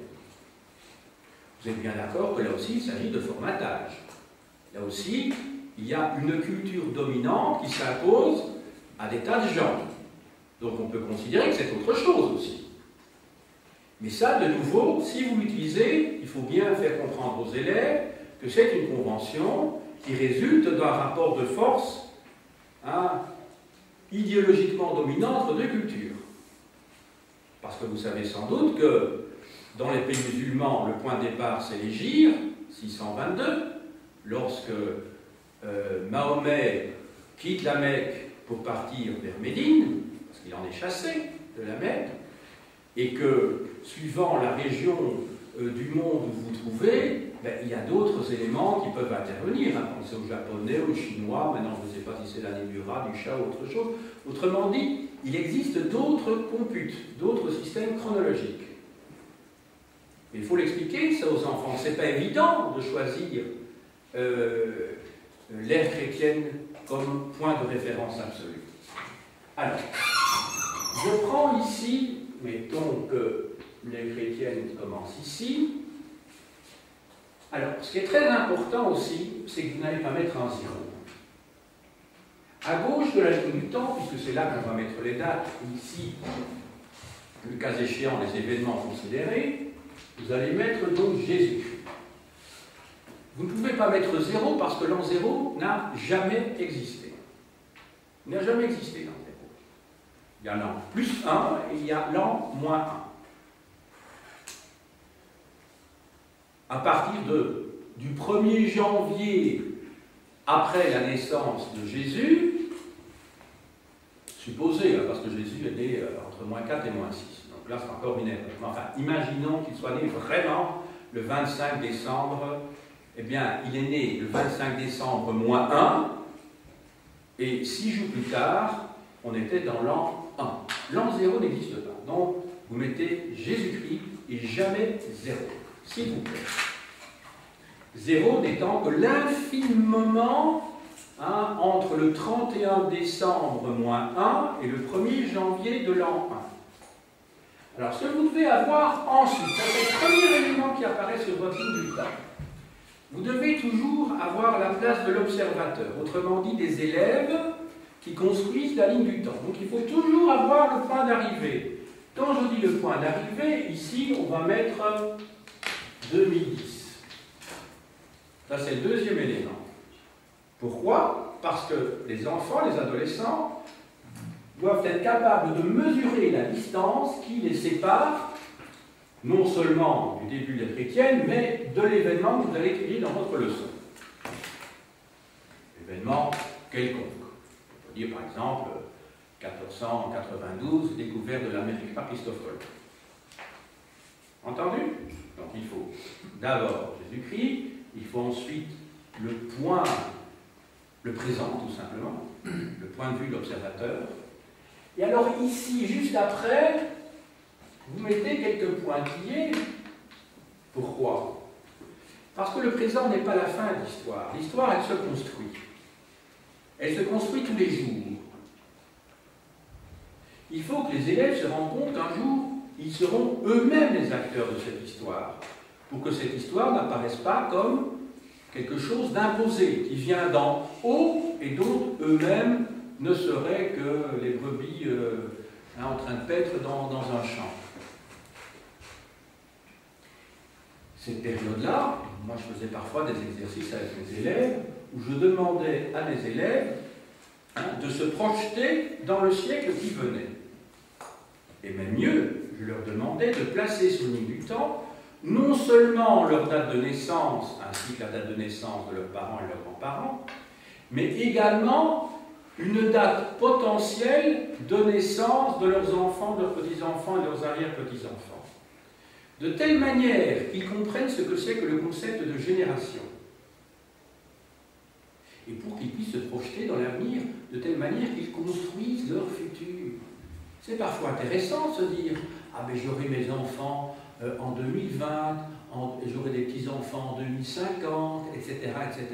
Vous êtes bien d'accord que là aussi il s'agit de formatage. Là aussi, il y a une culture dominante qui s'impose à des tas de gens. Donc on peut considérer que c'est autre chose aussi. Mais ça, de nouveau, si vous l'utilisez, il faut bien faire comprendre aux élèves que c'est une convention qui résulte d'un rapport de force idéologiquement dominant entre deux cultures. Parce que vous savez sans doute que dans les pays musulmans, le point de départ c'est l'hégire, 622, lorsque Mahomet quitte la Mecque pour partir vers Médine, parce qu'il en est chassé de la Mecque, et que, suivant la région du monde où vous vous trouvez, ben, il y a d'autres éléments qui peuvent intervenir. Hein. Pensez aux japonais, aux chinois, maintenant je ne sais pas si c'est l'année du rat, du chat ou autre chose. Autrement dit, il existe d'autres computes, d'autres systèmes chronologiques. Il faut l'expliquer ça aux enfants. Ce n'est pas évident de choisir l'ère chrétienne comme point de référence absolu. Alors, je prends ici, mettons que l'ère chrétienne commence ici. Alors, ce qui est très important aussi, c'est que vous n'allez pas mettre un zéro. À gauche de la ligne du temps, puisque c'est là qu'on va mettre les dates, ici, le cas échéant, les événements considérés, vous allez mettre donc Jésus. Vous ne pouvez pas mettre 0 parce que l'an 0 n'a jamais existé. Il n'a jamais existé l'an 0. Il y a l'an plus 1 et il y a l'an moins 1. À partir du 1er janvier après la naissance de Jésus, supposé, parce que Jésus est né entre moins 4 et moins 6. Donc là, c'est encore une erreur. Enfin, imaginons qu'il soit né vraiment le 25 décembre. Eh bien, il est né le 25 décembre moins 1, et 6 jours plus tard, on était dans l'an 1. L'an 0 n'existe pas. Donc, vous mettez Jésus-Christ et jamais 0. S'il vous plaît. 0 n'étant que l'infime moment entre le 31 décembre moins 1 et le 1er janvier de l'an 1. Alors, ce que vous devez avoir ensuite, c'est le premier élément qui apparaît sur votre ligne du temps. Vous devez toujours avoir la place de l'observateur, autrement dit des élèves qui construisent la ligne du temps. Donc il faut toujours avoir le point d'arrivée. Quand je dis le point d'arrivée, ici on va mettre 2010. Ça c'est le deuxième élément. Pourquoi? Parce que les enfants, les adolescents, doivent être capables de mesurer la distance qui les sépare non seulement du début de la chrétienne, mais de l'événement que vous allez étudier dans votre leçon. Événement quelconque. On peut dire par exemple 1492, découverte de l'Amérique par Christophe Colomb. Entendu? Donc il faut d'abord Jésus-Christ, il faut ensuite le point, le présent tout simplement, le point de vue de l'observateur. Et alors ici, juste après, vous mettez quelques pointillés. Pourquoi? Parce que le présent n'est pas la fin de l'histoire. L'histoire, elle se construit. Elle se construit tous les jours. Il faut que les élèves se rendent compte qu'un jour, ils seront eux-mêmes les acteurs de cette histoire, pour que cette histoire n'apparaisse pas comme quelque chose d'imposé, qui vient d'en haut et dont eux-mêmes ne seraient que les brebis en train de paître dans un champ. Cette période-là, moi je faisais parfois des exercices avec mes élèves où je demandais à mes élèves de se projeter dans le siècle qui venait. Et même mieux, je leur demandais de placer sur une ligne du temps non seulement leur date de naissance ainsi que la date de naissance de leurs parents et leurs grands-parents, mais également une date potentielle de naissance de leurs enfants, de leurs petits-enfants et de leurs arrière-petits-enfants. De telle manière qu'ils comprennent ce que c'est que le concept de génération. Et pour qu'ils puissent se projeter dans l'avenir, de telle manière qu'ils construisent leur futur. C'est parfois intéressant de se dire « Ah, mais j'aurai mes enfants en 2020, j'aurai des petits-enfants en 2050, etc., etc. »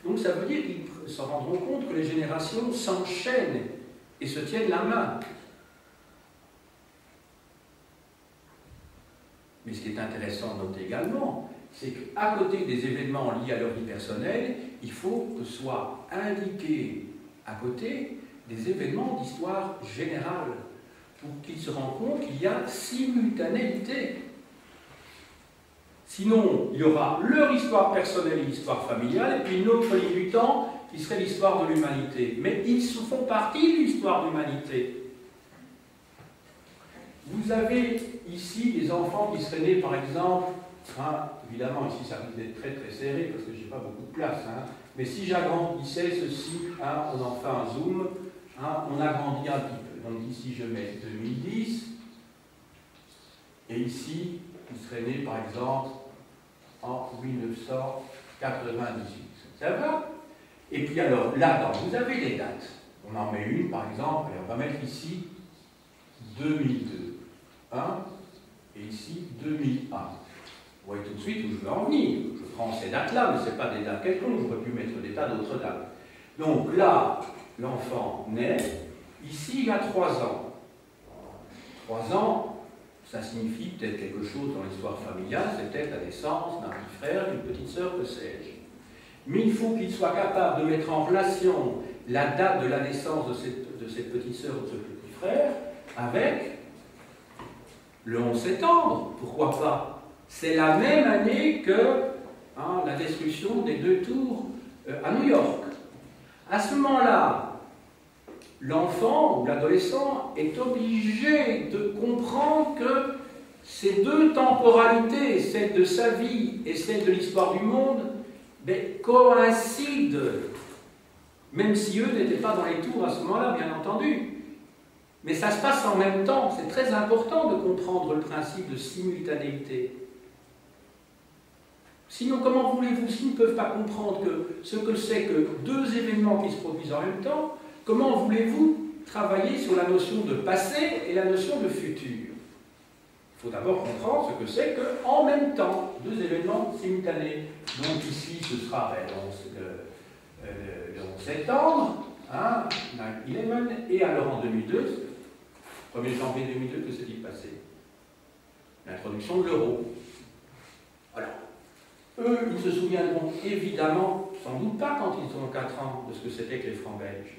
Donc ça veut dire qu'ils se rendront compte que les générations s'enchaînent et se tiennent la main. Mais ce qui est intéressant de noter également, c'est qu'à côté des événements liés à leur vie personnelle, il faut que soient indiqués à côté des événements d'histoire générale, pour qu'ils se rendent compte qu'il y a simultanéité. Sinon, il y aura leur histoire personnelle et l'histoire familiale, et puis une autre ligne du temps qui serait l'histoire de l'humanité. Mais ils font partie de l'histoire de l'humanité. Vous avez ici des enfants qui seraient nés, par exemple, évidemment, ici ça risque d'être très très serré parce que je n'ai pas beaucoup de place, mais si j'agrandissais ceci, on en fait un zoom, on agrandit un petit peu. Donc ici je mets 2010, et ici qui serait né par exemple en 1998. Ça va? Et puis alors, là-dedans, vous avez les dates. On en met une, par exemple, et on va mettre ici 2002, 1, et ici 2001. Vous voyez tout de suite où je veux en venir. Je prends ces dates-là, mais ce n'est pas des dates quelconques, j'aurais pu mettre des tas d'autres dates. Donc là, l'enfant naît, ici il a 3 ans. 3 ans, ça signifie peut-être quelque chose dans l'histoire familiale, c'est peut-être la naissance d'un petit frère, d'une petite sœur, que sais-je. Mais il faut qu'il soit capable de mettre en relation la date de la naissance de cette petite sœur ou de ce petit frère avec le 11 septembre. Pourquoi pas? C'est la même année que la destruction des 2 tours à New York. À ce moment-là, l'enfant ou l'adolescent est obligé de comprendre que ces 2 temporalités, celle de sa vie et celle de l'histoire du monde, coïncident, même si eux n'étaient pas dans les tours à ce moment-là, bien entendu. Mais ça se passe en même temps. C'est très important de comprendre le principe de simultanéité. Sinon, comment voulez-vous, s'ils ne peuvent pas comprendre ce que c'est que 2 événements qui se produisent en même temps, comment voulez-vous travailler sur la notion de passé et la notion de futur? Il faut d'abord comprendre ce que c'est qu'en même temps, 2 événements simultanés. Donc ici, ce sera le 11 septembre, 9/11, et alors en 2002, 1er janvier 2002, que s'est-il passé? L'introduction de l'euro. Alors, eux, ils se souviendront évidemment, sans doute pas quand ils ont 4 ans, de ce que c'était que les francs belges.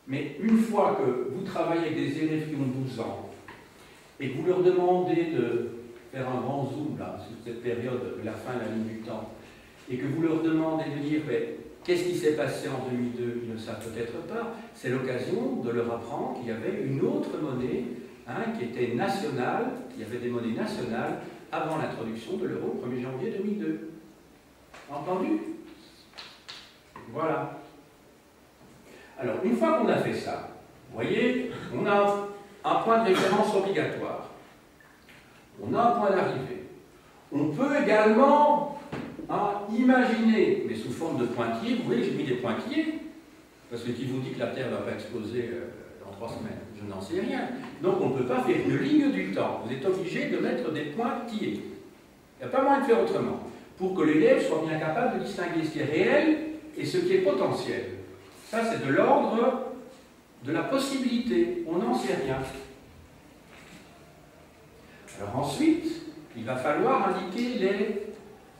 Mais une fois que vous travaillez avec des élèves qui ont 12 ans, et que vous leur demandez de faire un grand zoom là, sur cette période de la fin de la ligne du temps, et que vous leur demandez de dire qu'est-ce qui s'est passé en 2002, ils ne savent peut-être pas, c'est l'occasion de leur apprendre qu'il y avait une autre monnaie qui était nationale, qu'il y avait des monnaies nationales avant l'introduction de l'euro le 1er janvier 2002. Entendu? Voilà. Alors, une fois qu'on a fait ça, vous voyez, on a un point de référence obligatoire. On a un point d'arrivée. On peut également imaginer, mais sous forme de pointillés, vous voyez, j'ai mis des pointillés, parce que qui vous dit que la Terre ne va pas exploser dans 3 semaines? Je n'en sais rien. Donc on ne peut pas faire une ligne du temps. Vous êtes obligé de mettre des pointillés. Il n'y a pas moyen de faire autrement, pour que l'élève soit bien capable de distinguer ce qui est réel et ce qui est potentiel. Ça, c'est de l'ordre de la possibilité. On n'en sait rien. Alors ensuite, il va falloir indiquer les...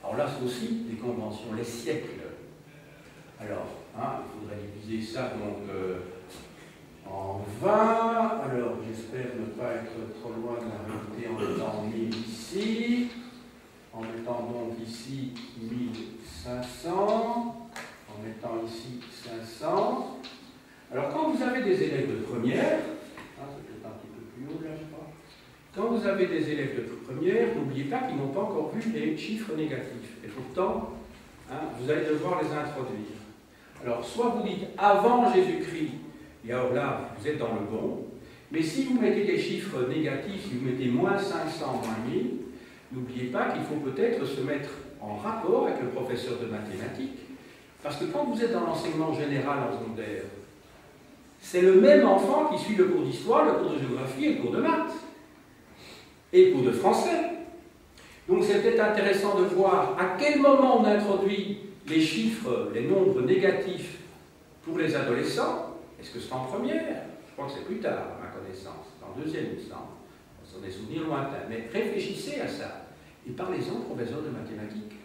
Alors là, c'est aussi des conventions, les siècles. Alors, il faudrait diviser ça donc en 20. Alors, j'espère ne pas être trop loin de la réalité en mettant 1000 ici. En mettant donc ici 1500. En mettant ici 500. Alors, quand vous avez des élèves de première, c'est peut-être un petit peu plus haut là, je crois. Quand vous avez des élèves de première, n'oubliez pas qu'ils n'ont pas encore vu les chiffres négatifs. Et pourtant, vous allez devoir les introduire. Alors, soit vous dites avant Jésus-Christ, et alors là, vous êtes dans le bon. Mais si vous mettez des chiffres négatifs, si vous mettez moins 500, moins 1000, n'oubliez pas qu'il faut peut-être se mettre en rapport avec le professeur de mathématiques. Parce que quand vous êtes dans l'enseignement général en secondaire, c'est le même enfant qui suit le cours d'histoire, le cours de géographie et le cours de maths. Et le cours de français. Donc c'est peut-être intéressant de voir à quel moment on introduit les chiffres, les nombres négatifs pour les adolescents. Est-ce que c'est en première? Je crois que c'est plus tard, à ma connaissance. C'est en deuxième, il me semble. Ce sont des souvenirs lointains. Mais réfléchissez à ça. Et parlez-en au professeur de mathématiques.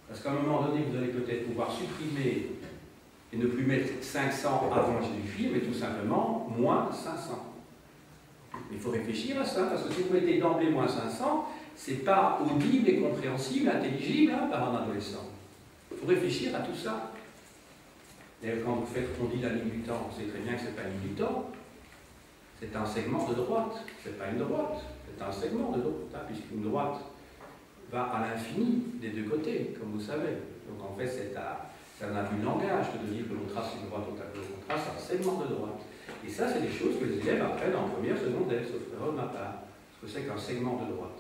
Parce qu'à un moment donné, vous allez peut-être pouvoir supprimer et ne plus mettre 500 avant Jésus-Christ, mais tout simplement moins 500. Il faut réfléchir à ça, parce que si vous mettez d'emblée moins 500, ce n'est pas audible et compréhensible, intelligible par un adolescent. Il faut réfléchir à tout ça. D'ailleurs, quand vous faites qu'on dit la ligne du temps, vous savez très bien que ce n'est pas une ligne du temps, c'est un segment de droite. Ce n'est pas une droite, c'est un segment de droite, puisqu'une droite va à l'infini des 2 côtés, comme vous savez. Donc en fait, c'est un abus de langage que de dire que l'on trace une droite au tableau, on trace un segment de droite. Et ça, c'est des choses que les élèves apprennent en première, secondaire, sauf erreur de ma part. ce que c'est qu'un segment de droite.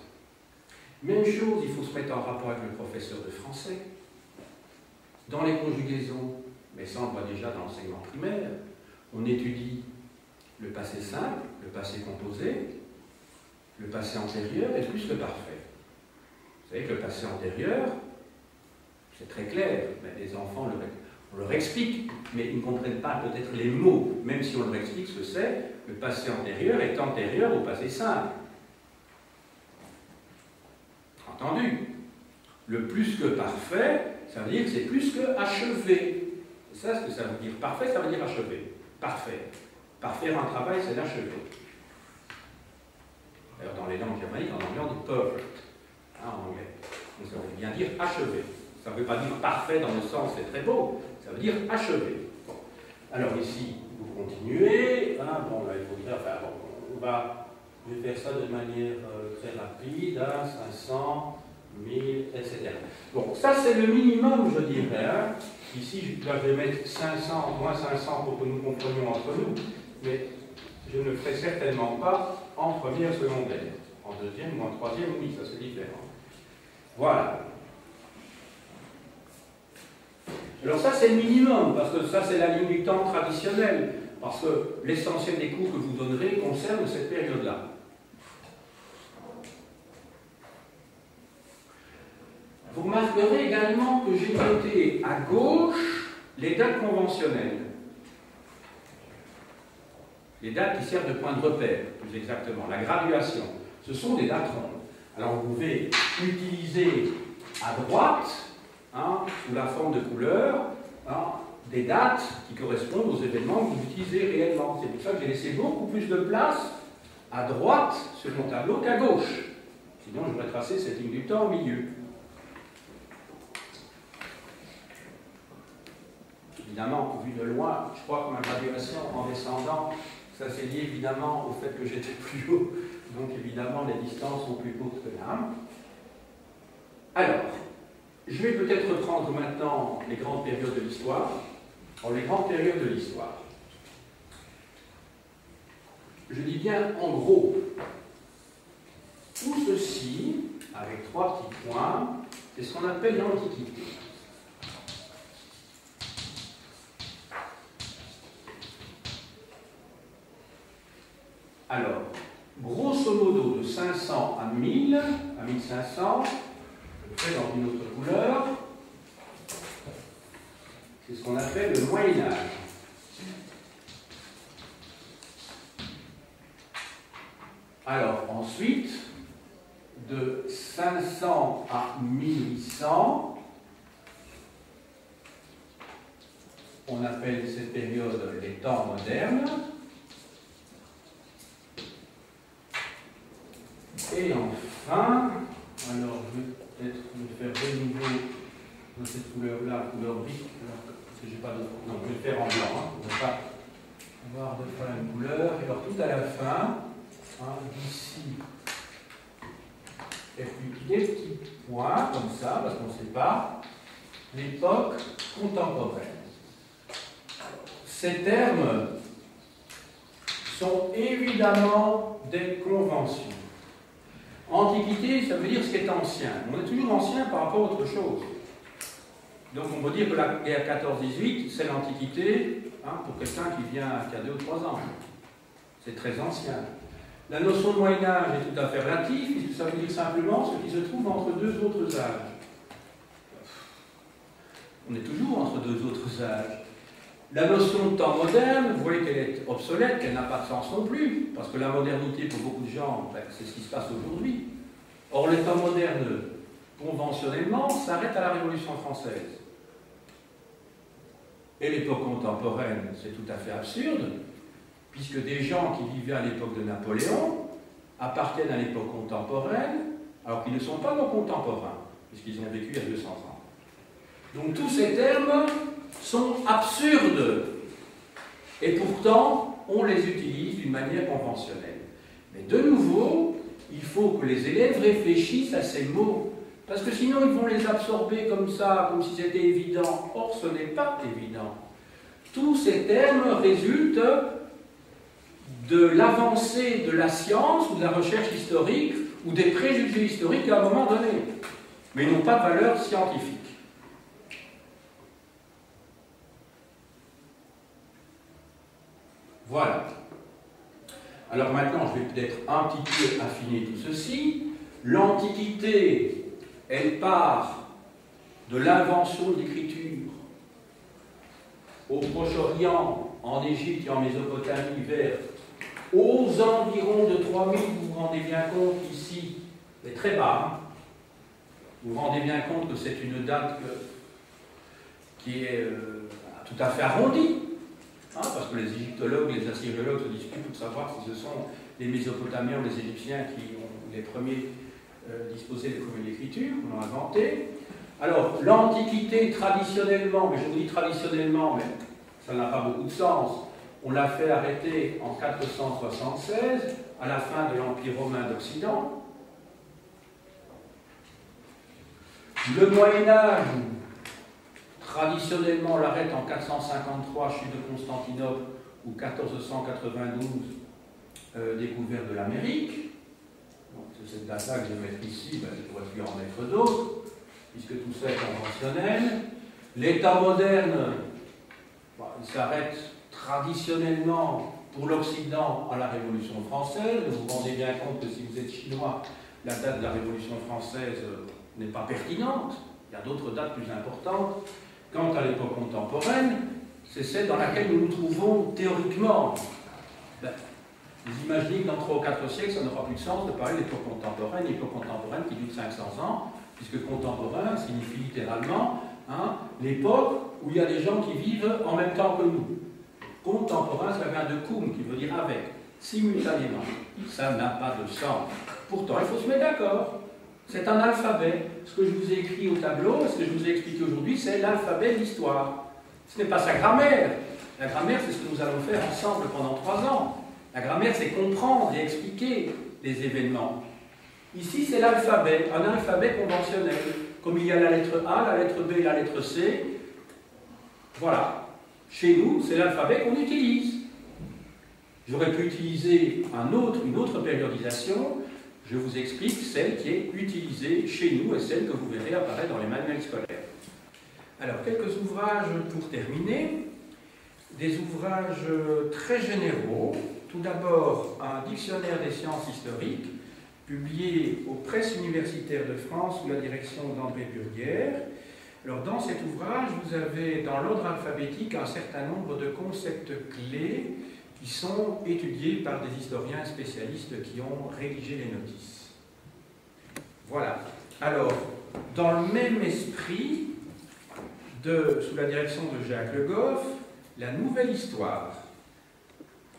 Même chose, il faut se mettre en rapport avec le professeur de français. Dans les conjugaisons, mais ça on le voit déjà dans l'enseignement primaire, on étudie le passé simple, le passé composé, le passé antérieur et plus le parfait. Vous savez que le passé antérieur, c'est très clair, mais les enfants, on leur explique, mais ils ne comprennent pas peut-être les mots, même si on leur explique ce que c'est, le passé antérieur est antérieur au passé simple. Entendu. Le plus que parfait, ça veut dire que c'est plus que achevé. C'est ça ce que ça veut dire. Parfait, ça veut dire achevé. Parfait. Parfaire un travail, c'est l'achever. D'ailleurs, dans les langues germaniques, en anglais, on dit perfect. En anglais. Donc ça veut bien dire achevé. Ça ne veut pas dire parfait dans le sens c'est très beau. Ça veut dire achevé. Bon. Alors ici, vous continuez. Bon, là, il faut dire, enfin, bon, je vais faire ça de manière très rapide, 500, 1000, etc. Bon, ça c'est le minimum, je dirais. Ici, là, je vais mettre 500, moins 500 pour que nous comprenions entre nous, mais je ne le ferai certainement pas en première secondaire. En deuxième ou en troisième, oui, ça c'est différent. Voilà. Alors ça c'est le minimum, parce que ça c'est la ligne du temps traditionnelle, parce que l'essentiel des cours que vous donnerez concerne cette période-là. Vous remarquerez également que j'ai noté à gauche les dates conventionnelles. Les dates qui servent de point de repère, plus exactement, la graduation. Ce sont des dates rondes. Alors vous pouvez utiliser à droite, sous la forme de couleur, des dates qui correspondent aux événements que vous utilisez réellement. C'est pour ça que j'ai laissé beaucoup plus de place à droite sur mon tableau qu'à gauche. Sinon je vais tracer cette ligne du temps au milieu. Évidemment, vu de loin, je crois que ma graduation en descendant, ça s'est lié évidemment au fait que j'étais plus haut. Donc évidemment, les distances sont plus courtes que là. Alors, je vais peut-être reprendre maintenant les grandes périodes de l'histoire. Alors, les grandes périodes de l'histoire. Je dis bien en gros. Tout ceci, avec trois petits points, c'est ce qu'on appelle l'Antiquité. Alors, grosso modo, de 500 à 1000, à 1500, je le fais dans une autre couleur, c'est ce qu'on appelle le Moyen-Âge. Alors, ensuite, de 500 à 1800, on appelle cette période les temps modernes. Et enfin, alors je vais peut-être le faire de nouveau dans cette couleur-là, couleur brique, parce que j'ai pas de. Non, je vais le faire en blanc, on ne va pas avoir de fois une couleur. Et alors tout à la fin, d'ici, et puis des petits points comme ça, parce qu'on ne sait pas, l'époque contemporaine. Ces termes sont évidemment des conventions. Antiquité, ça veut dire ce qui est ancien. On est toujours ancien par rapport à autre chose. Donc on peut dire que la guerre 14-18, c'est l'Antiquité, pour quelqu'un qui a 2 ou 3 ans. C'est très ancien. La notion de Moyen-Âge est tout à fait relative, puisque ça veut dire simplement ce qui se trouve entre deux autres âges. On est toujours entre deux autres âges. La notion de temps moderne, vous voyez qu'elle est obsolète, qu'elle n'a pas de sens non plus, parce que la modernité, pour beaucoup de gens, c'est ce qui se passe aujourd'hui. Or, les temps modernes, conventionnellement, s'arrêtent à la Révolution française. Et l'époque contemporaine, c'est tout à fait absurde, puisque des gens qui vivaient à l'époque de Napoléon appartiennent à l'époque contemporaine, alors qu'ils ne sont pas nos contemporains, puisqu'ils ont vécu il y a 200 ans. Donc tous ces termes sont absurdes, et pourtant on les utilise d'une manière conventionnelle. Mais de nouveau, il faut que les élèves réfléchissent à ces mots, parce que sinon ils vont les absorber comme ça, comme si c'était évident. Or ce n'est pas évident. Tous ces termes résultent de l'avancée de la science ou de la recherche historique ou des préjugés historiques à un moment donné, mais ils n'ont pas de valeur scientifique. Voilà. Alors maintenant, je vais peut-être un petit peu affiner tout ceci. L'Antiquité, elle part de l'invention de l'écriture au Proche-Orient, en Égypte et en Mésopotamie, vers aux environs de 3000, vous vous rendez bien compte ici, c'est très bas, hein. Vous vous rendez bien compte que c'est une date qui est tout à fait arrondie, hein, parce que les égyptologues, les assyriologues se disputent pour savoir si ce sont les Mésopotamiens ou les Égyptiens qui ont les premiers disposé des premières d'écriture, on l'a inventé. Alors, l'Antiquité, traditionnellement, mais je vous dis traditionnellement, mais ça n'a pas beaucoup de sens, on l'a fait arrêter en 476, à la fin de l'Empire romain d'Occident. Le Moyen-Âge, traditionnellement, on l'arrête en 453, chute de Constantinople, ou 1492, découverte de l'Amérique. C'est cette date-là que je vais mettre ici, ben, je pourrais plus en mettre d'autres, puisque tout ça est conventionnel. L'État moderne, ben, il s'arrête traditionnellement pour l'Occident à la Révolution française. Vous vous rendez bien compte que si vous êtes chinois, la date de la Révolution française n'est pas pertinente. Il y a d'autres dates plus importantes. Quant à l'époque contemporaine, c'est celle dans laquelle nous nous trouvons théoriquement. Ben, vous imaginez que dans 3 ou 4 siècles, ça n'aura plus de sens de parler d'époque contemporaine qui dure 500 ans, puisque contemporain signifie littéralement hein, l'époque où il y a des gens qui vivent en même temps que nous. Contemporain, ça vient de cum, qui veut dire avec, simultanément. Ça n'a pas de sens. Pourtant, il faut se mettre d'accord. C'est un alphabet. Ce que je vous ai écrit au tableau, ce que je vous ai expliqué aujourd'hui, c'est l'alphabet de l'histoire. Ce n'est pas sa grammaire. La grammaire, c'est ce que nous allons faire ensemble pendant 3 ans. La grammaire, c'est comprendre et expliquer les événements. Ici, c'est l'alphabet, un alphabet conventionnel. Comme il y a la lettre A, la lettre B et la lettre C, voilà. Chez nous, c'est l'alphabet qu'on utilise. J'aurais pu utiliser une autre périodisation. Je vous explique celle qui est utilisée chez nous et celle que vous verrez apparaître dans les manuels scolaires. Alors, quelques ouvrages pour terminer. Des ouvrages très généraux. Tout d'abord, un dictionnaire des sciences historiques, publié aux presses universitaires de France sous la direction d'André Burguière. Alors, dans cet ouvrage, vous avez, dans l'ordre alphabétique, un certain nombre de concepts clés qui sont étudiés par des historiens spécialistes qui ont rédigé les notices. Voilà. Alors, dans le même esprit, sous la direction de Jacques Le Goff, la nouvelle histoire.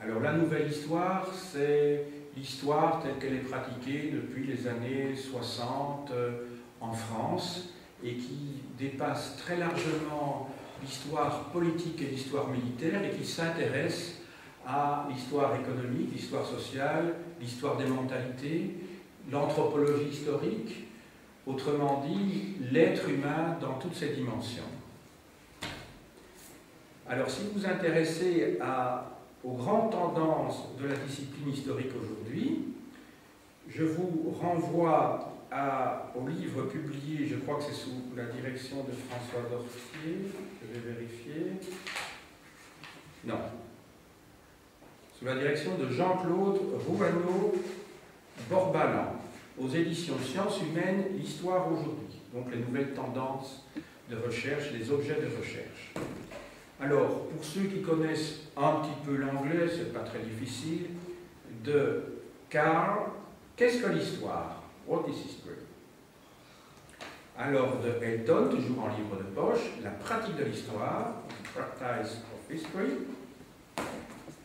Alors la nouvelle histoire, c'est l'histoire telle qu'elle est pratiquée depuis les années 60 en France et qui dépasse très largement l'histoire politique et l'histoire militaire et qui s'intéresse à l'histoire économique, l'histoire sociale, l'histoire des mentalités, l'anthropologie historique, autrement dit, l'être humain dans toutes ses dimensions. Alors, si vous vous intéressez aux grandes tendances de la discipline historique aujourd'hui, je vous renvoie au livre publié, je crois que c'est sous la direction de François Dorfier, je vais vérifier. Non. Sous la direction de Jean-Claude Rouaneau-Borbalan, aux éditions Sciences humaines, l'histoire aujourd'hui. Donc les nouvelles tendances de recherche, les objets de recherche. Alors, pour ceux qui connaissent un petit peu l'anglais, c'est pas très difficile, de Carl, qu'est-ce que l'histoire? What is history? Alors, de Elton, toujours en livre de poche, la pratique de l'histoire, Practice of History.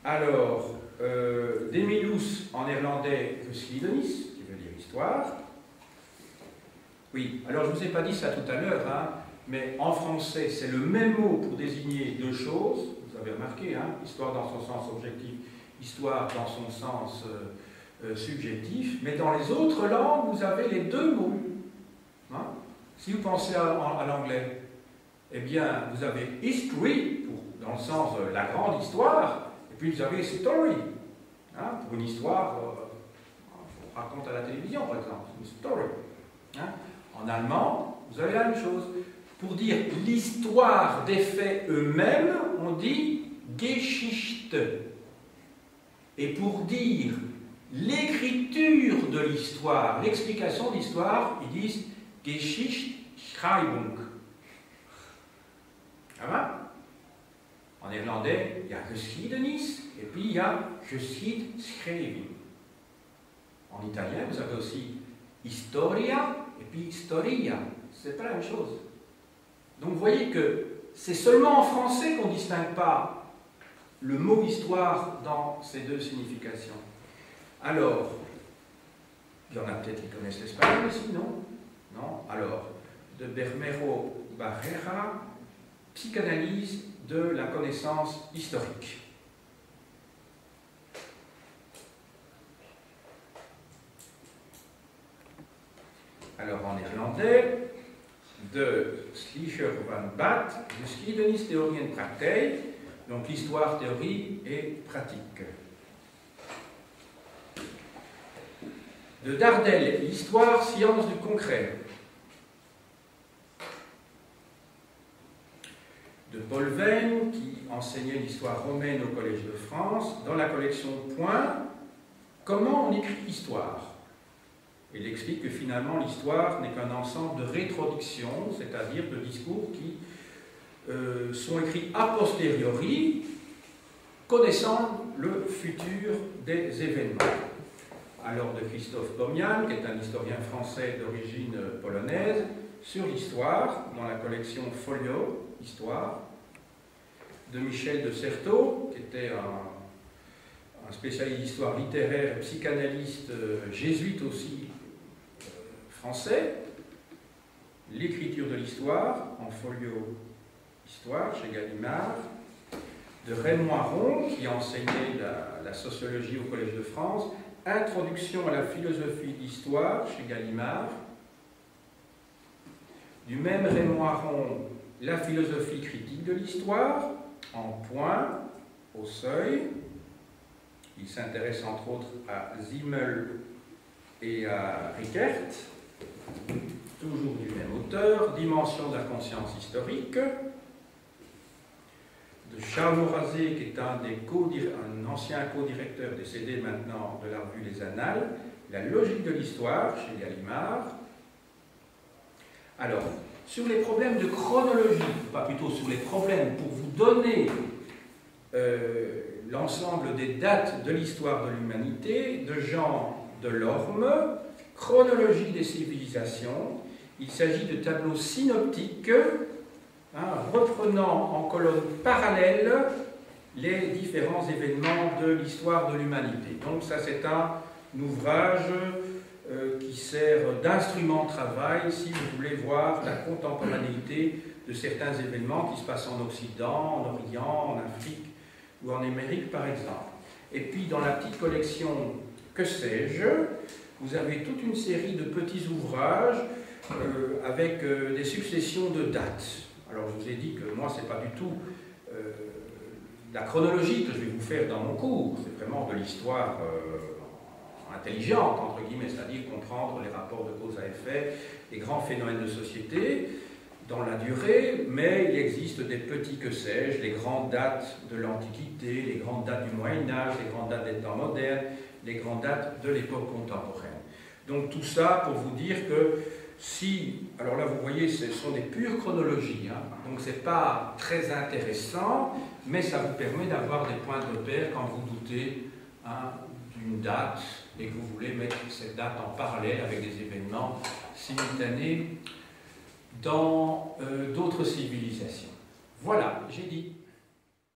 Alors, d'Emilius en néerlandais, Geschiedenis, qui veut dire histoire. Oui, alors je ne vous ai pas dit ça tout à l'heure, hein, mais en français, c'est le même mot pour désigner 2 choses. Vous avez remarqué, hein, histoire dans son sens objectif, histoire dans son sens subjectif. Mais dans les autres langues, vous avez les 2 mots. Hein. Si vous pensez à l'anglais, eh bien, vous avez history, dans le sens de la grande histoire, et puis vous avez story. Hein, pour une histoire, on raconte à la télévision, par exemple, une story. Hein. En allemand, vous avez la même chose. Pour dire l'histoire des faits eux-mêmes, on dit Geschichte. Et pour dire l'écriture de l'histoire, l'explication de l'histoire, ils disent Geschichtsschreibung. Ça va? En néerlandais, il y a Geschiedenis et puis il y a Geschichtschrijving. En italien, vous avez aussi Historia et puis Storia. C'est pas la même chose. Donc vous voyez que c'est seulement en français qu'on ne distingue pas le mot histoire dans ces deux significations. Alors, il y en a peut-être qui connaissent l'espagnol aussi, non? Non? Alors, de Bermero Barrera, psychanalyse de la connaissance historique. Alors en néerlandais, de Schleicher van Baat, Geschiedenis, Theorie en Praktijk, donc l'histoire, théorie et pratique. De Dardel, l'histoire, science du concret. De Paul Veyne, qui enseignait l'histoire romaine au Collège de France, dans la collection Point, comment on écrit histoire. Il explique que finalement l'histoire n'est qu'un ensemble de rétroductions, c'est-à-dire de discours qui sont écrits a posteriori, connaissant le futur des événements. Alors de Christophe Domian, qui est un historien français d'origine polonaise, sur l'histoire, dans la collection Folio, Histoire, de Michel de Certeau, qui était un spécialiste d'histoire littéraire et psychanalyste jésuite aussi français, l'écriture de l'histoire, en folio Histoire, chez Gallimard, de Raymond Aron, qui enseignait la sociologie au Collège de France, Introduction à la philosophie d'histoire, chez Gallimard, du même Raymond Aron, La philosophie critique de l'histoire, en Point, au Seuil. Il s'intéresse entre autres à Simmel et à Rickert, toujours du même auteur, Dimension de la conscience historique, de Charles Morazet, qui est un ancien co-directeur décédé maintenant de la revue Les Annales, La logique de l'histoire, chez Gallimard. Alors, sur les problèmes de chronologie, pas plutôt sur les problèmes pour vous donner l'ensemble des dates de l'histoire de l'humanité, de Jean Delorme, Chronologie des civilisations. Il s'agit de tableaux synoptiques, reprenant en colonnes parallèles les différents événements de l'histoire de l'humanité. Donc ça, c'est un ouvrage qui sert d'instrument de travail si vous voulez voir la contemporanéité de certains événements qui se passent en Occident, en Orient, en Afrique ou en Amérique par exemple. Et puis dans la petite collection Que sais-je, vous avez toute une série de petits ouvrages avec des successions de dates. Alors je vous ai dit que moi c'est pas du tout la chronologie que je vais vous faire dans mon cours, c'est vraiment de l'histoire intelligente, entre guillemets, c'est-à-dire comprendre les rapports de cause à effet, les grands phénomènes de société dans la durée, mais il existe des petits que sais-je, les grandes dates de l'Antiquité, les grandes dates du Moyen-Âge, les grandes dates des temps modernes, les grandes dates de l'époque contemporaine. Donc tout ça pour vous dire que si, alors là vous voyez, ce sont des pures chronologies, donc c'est pas très intéressant, mais ça vous permet d'avoir des points de repère quand vous doutez d'une date et que vous voulez mettre cette date en parallèle avec des événements simultanés dans d'autres civilisations. Voilà, j'ai dit.